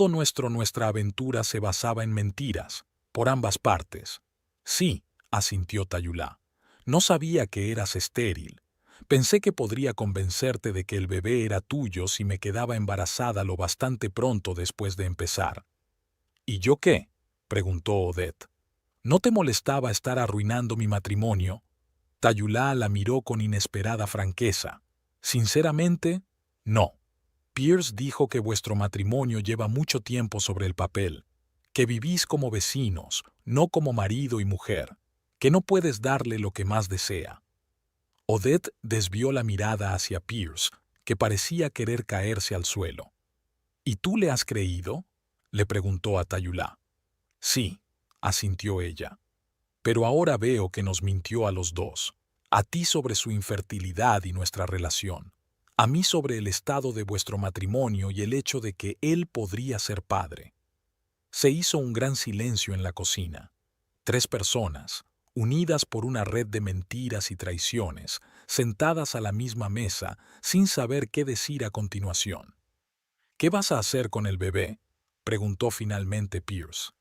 Nuestra aventura se basaba en mentiras, por ambas partes. Sí, asintió Tayulá. No sabía que eras estéril. Pensé que podría convencerte de que el bebé era tuyo si me quedaba embarazada lo bastante pronto después de empezar. ¿Y yo qué?, preguntó Odette. ¿No te molestaba estar arruinando mi matrimonio? Tayulá la miró con inesperada franqueza. Sinceramente, no. Pierce dijo que vuestro matrimonio lleva mucho tiempo sobre el papel, que vivís como vecinos, no como marido y mujer, que no puedes darle lo que más desea. Odette desvió la mirada hacia Pierce, que parecía querer caerse al suelo. ¿Y tú le has creído?, le preguntó a Tayulá. Sí, asintió ella. Pero ahora veo que nos mintió a los dos, a ti sobre su infertilidad y nuestra relación, a mí sobre el estado de vuestro matrimonio y el hecho de que él podría ser padre. Se hizo un gran silencio en la cocina. 3 personas, unidas por una red de mentiras y traiciones, sentadas a la misma mesa, sin saber qué decir a continuación. ¿Qué vas a hacer con el bebé?, preguntó finalmente Pierce.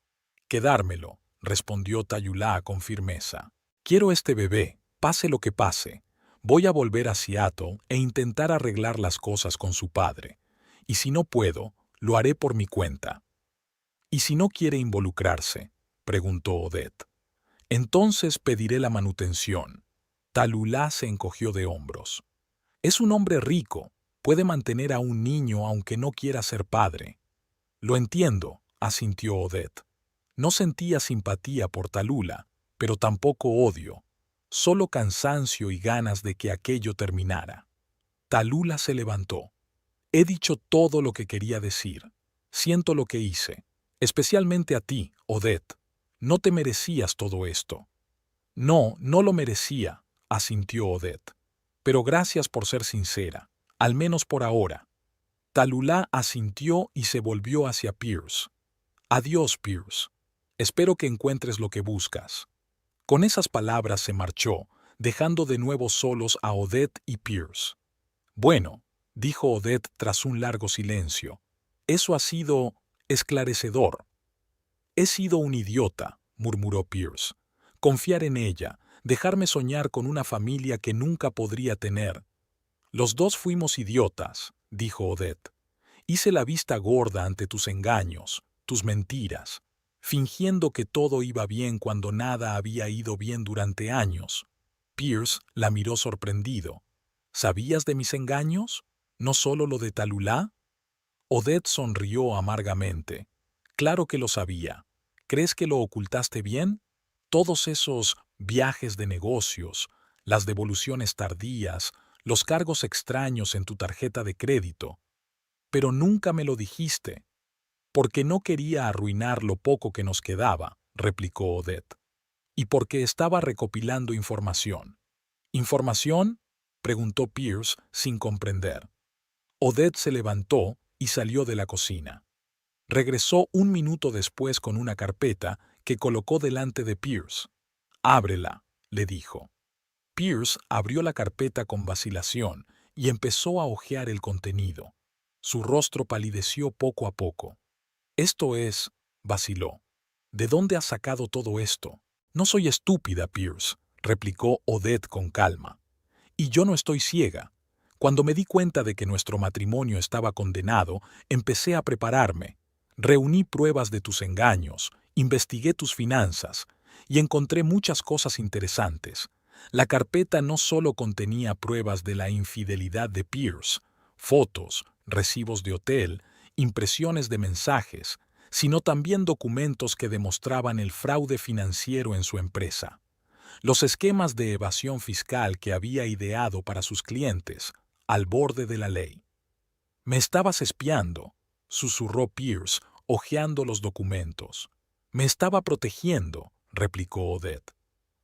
Quedármelo, respondió Tayulá con firmeza. Quiero este bebé, pase lo que pase. Voy a volver a Seattle e intentar arreglar las cosas con su padre. Y si no puedo, lo haré por mi cuenta. ¿Y si no quiere involucrarse?, preguntó Odette. Entonces pediré la manutención. Tayulá se encogió de hombros. Es un hombre rico, puede mantener a un niño aunque no quiera ser padre. Lo entiendo, asintió Odette. No sentía simpatía por Tallulah, pero tampoco odio, solo cansancio y ganas de que aquello terminara. Tallulah se levantó. He dicho todo lo que quería decir. Siento lo que hice, especialmente a ti, Odette. No te merecías todo esto. No, no lo merecía, asintió Odette. Pero gracias por ser sincera, al menos por ahora. Tallulah asintió y se volvió hacia Pierce. Adiós, Pierce. Espero que encuentres lo que buscas. Con esas palabras se marchó, dejando de nuevo solos a Odette y Pierce. Bueno, dijo Odette tras un largo silencio, eso ha sido esclarecedor. He sido un idiota, murmuró Pierce. Confiar en ella, dejarme soñar con una familia que nunca podría tener. Los dos fuimos idiotas, dijo Odette. Hice la vista gorda ante tus engaños, tus mentiras, fingiendo que todo iba bien cuando nada había ido bien durante años. Pierce la miró sorprendido. ¿Sabías de mis engaños? ¿No solo lo de Tallulah? Odette sonrió amargamente. Claro que lo sabía. ¿Crees que lo ocultaste bien? Todos esos viajes de negocios, las devoluciones tardías, los cargos extraños en tu tarjeta de crédito. Pero nunca me lo dijiste. Porque no quería arruinar lo poco que nos quedaba, replicó Odette. Y porque estaba recopilando información. ¿Información?, preguntó Pierce sin comprender. Odette se levantó y salió de la cocina. Regresó un minuto después con una carpeta que colocó delante de Pierce. Ábrela, le dijo. Pierce abrió la carpeta con vacilación y empezó a hojear el contenido. Su rostro palideció poco a poco. Esto es, vaciló. ¿De dónde has sacado todo esto? No soy estúpida, Pierce, replicó Odette con calma. Y yo no estoy ciega. Cuando me di cuenta de que nuestro matrimonio estaba condenado, empecé a prepararme. Reuní pruebas de tus engaños, investigué tus finanzas y encontré muchas cosas interesantes. La carpeta no solo contenía pruebas de la infidelidad de Pierce, fotos, recibos de hotel, impresiones de mensajes, sino también documentos que demostraban el fraude financiero en su empresa. Los esquemas de evasión fiscal que había ideado para sus clientes, al borde de la ley. «Me estabas espiando», susurró Pierce, hojeando los documentos. «Me estaba protegiendo», replicó Odette.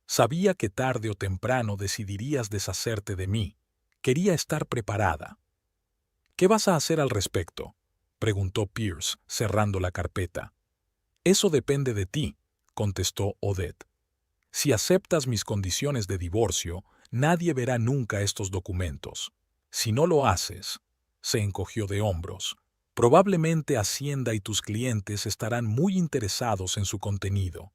«Sabía que tarde o temprano decidirías deshacerte de mí. Quería estar preparada». «¿Qué vas a hacer al respecto?», preguntó Pierce, cerrando la carpeta. «Eso depende de ti», contestó Odette. «Si aceptas mis condiciones de divorcio, nadie verá nunca estos documentos. Si no lo haces», se encogió de hombros, «probablemente Hacienda y tus clientes estarán muy interesados en su contenido».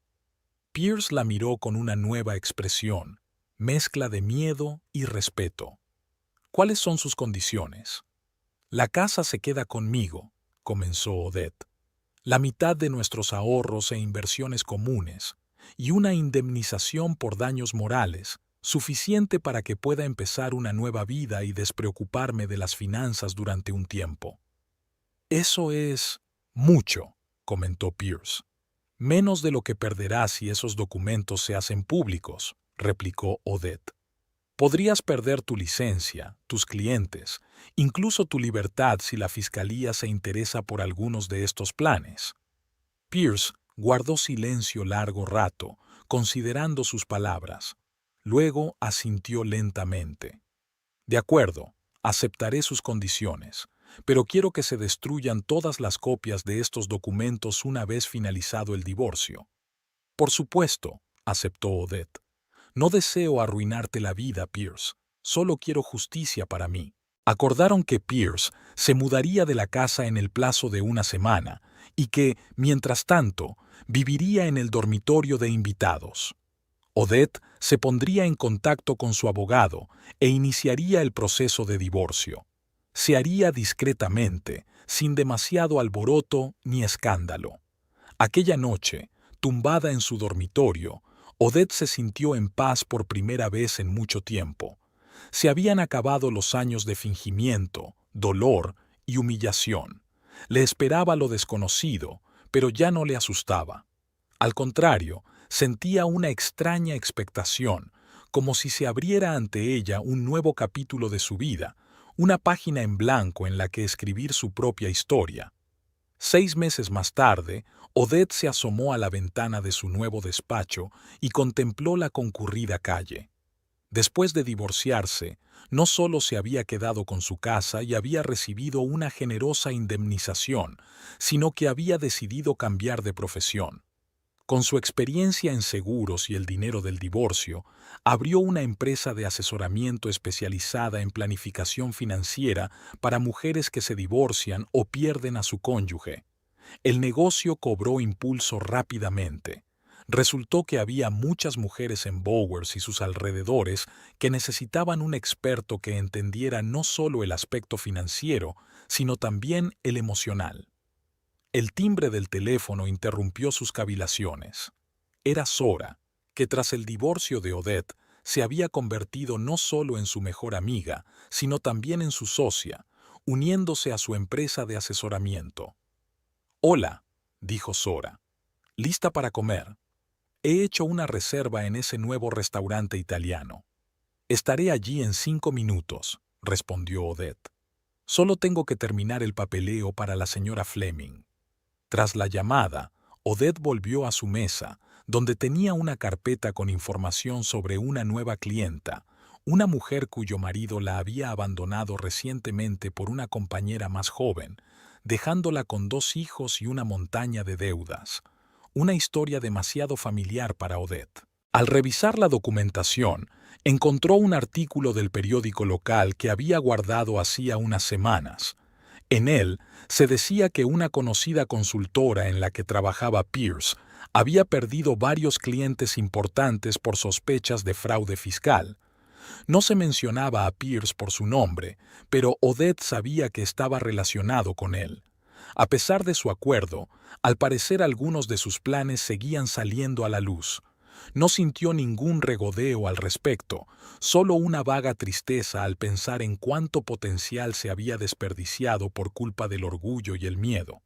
Pierce la miró con una nueva expresión, mezcla de miedo y respeto. «¿Cuáles son sus condiciones?». «La casa se queda conmigo», comenzó Odette. «La mitad de nuestros ahorros e inversiones comunes, y una indemnización por daños morales, suficiente para que pueda empezar una nueva vida y despreocuparme de las finanzas durante un tiempo». «Eso es mucho», comentó Pierce. «Menos de lo que perderás si esos documentos se hacen públicos», replicó Odette. «Podrías perder tu licencia, tus clientes, incluso tu libertad si la fiscalía se interesa por algunos de estos planes». Pierce guardó silencio largo rato, considerando sus palabras. Luego asintió lentamente. «De acuerdo, aceptaré sus condiciones, pero quiero que se destruyan todas las copias de estos documentos una vez finalizado el divorcio». «Por supuesto», aceptó Odette. «No deseo arruinarte la vida, Pierce. Solo quiero justicia para mí». Acordaron que Pierce se mudaría de la casa en el plazo de una semana y que, mientras tanto, viviría en el dormitorio de invitados. Odette se pondría en contacto con su abogado e iniciaría el proceso de divorcio. Se haría discretamente, sin demasiado alboroto ni escándalo. Aquella noche, tumbada en su dormitorio, Odette se sintió en paz por primera vez en mucho tiempo. Se habían acabado los años de fingimiento, dolor y humillación. Le esperaba lo desconocido, pero ya no le asustaba. Al contrario, sentía una extraña expectación, como si se abriera ante ella un nuevo capítulo de su vida, una página en blanco en la que escribir su propia historia. 6 meses más tarde, Odette se asomó a la ventana de su nuevo despacho y contempló la concurrida calle. Después de divorciarse, no solo se había quedado con su casa y había recibido una generosa indemnización, sino que había decidido cambiar de profesión. Con su experiencia en seguros y el dinero del divorcio, abrió una empresa de asesoramiento especializada en planificación financiera para mujeres que se divorcian o pierden a su cónyuge. El negocio cobró impulso rápidamente. Resultó que había muchas mujeres en Bowers y sus alrededores que necesitaban un experto que entendiera no solo el aspecto financiero, sino también el emocional. El timbre del teléfono interrumpió sus cavilaciones. Era Zora, que tras el divorcio de Odette se había convertido no solo en su mejor amiga, sino también en su socia, uniéndose a su empresa de asesoramiento. «Hola», dijo Zora. «¿Lista para comer? He hecho una reserva en ese nuevo restaurante italiano». «Estaré allí en 5 minutos», respondió Odette. «Solo tengo que terminar el papeleo para la señora Fleming». Tras la llamada, Odette volvió a su mesa, donde tenía una carpeta con información sobre una nueva clienta, una mujer cuyo marido la había abandonado recientemente por una compañera más joven, dejándola con 2 hijos y una montaña de deudas. Una historia demasiado familiar para Odette. Al revisar la documentación, encontró un artículo del periódico local que había guardado hacía unas semanas. En él se decía que una conocida consultora en la que trabajaba Pierce había perdido varios clientes importantes por sospechas de fraude fiscal. No se mencionaba a Pierce por su nombre, pero Odette sabía que estaba relacionado con él. A pesar de su acuerdo, al parecer algunos de sus planes seguían saliendo a la luz. No sintió ningún regodeo al respecto, solo una vaga tristeza al pensar en cuánto potencial se había desperdiciado por culpa del orgullo y el miedo.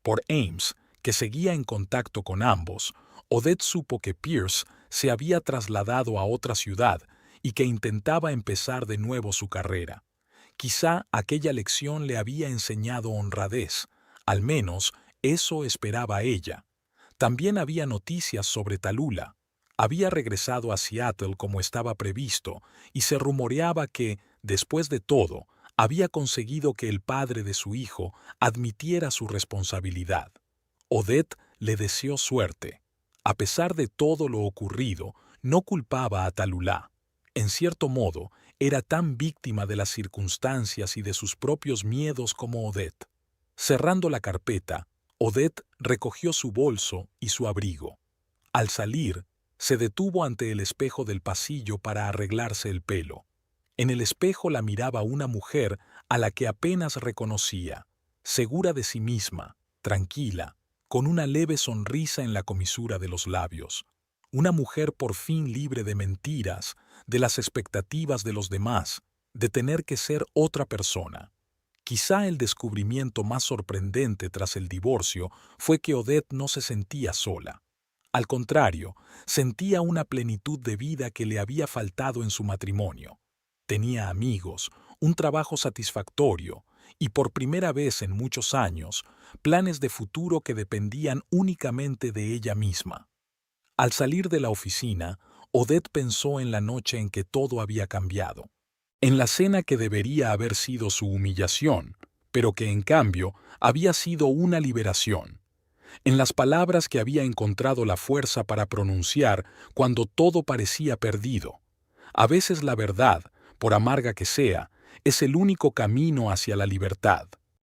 Por Ames, que seguía en contacto con ambos, Odette supo que Pierce se había trasladado a otra ciudad y que intentaba empezar de nuevo su carrera. Quizá aquella lección le había enseñado honradez, al menos eso esperaba ella. También había noticias sobre Tallulah. Había regresado a Seattle como estaba previsto y se rumoreaba que, después de todo, había conseguido que el padre de su hijo admitiera su responsabilidad. Odette le deseó suerte. A pesar de todo lo ocurrido, no culpaba a Tallulah. En cierto modo, era tan víctima de las circunstancias y de sus propios miedos como Odette. Cerrando la carpeta, Odette recogió su bolso y su abrigo. Al salir, se detuvo ante el espejo del pasillo para arreglarse el pelo. En el espejo la miraba una mujer a la que apenas reconocía, segura de sí misma, tranquila, con una leve sonrisa en la comisura de los labios. Una mujer por fin libre de mentiras, de las expectativas de los demás, de tener que ser otra persona. Quizá el descubrimiento más sorprendente tras el divorcio fue que Odette no se sentía sola. Al contrario, sentía una plenitud de vida que le había faltado en su matrimonio. Tenía amigos, un trabajo satisfactorio y, por primera vez en muchos años, planes de futuro que dependían únicamente de ella misma. Al salir de la oficina, Odette pensó en la noche en que todo había cambiado. En la cena que debería haber sido su humillación, pero que en cambio había sido una liberación. En las palabras que había encontrado la fuerza para pronunciar cuando todo parecía perdido. A veces la verdad, por amarga que sea, es el único camino hacia la libertad.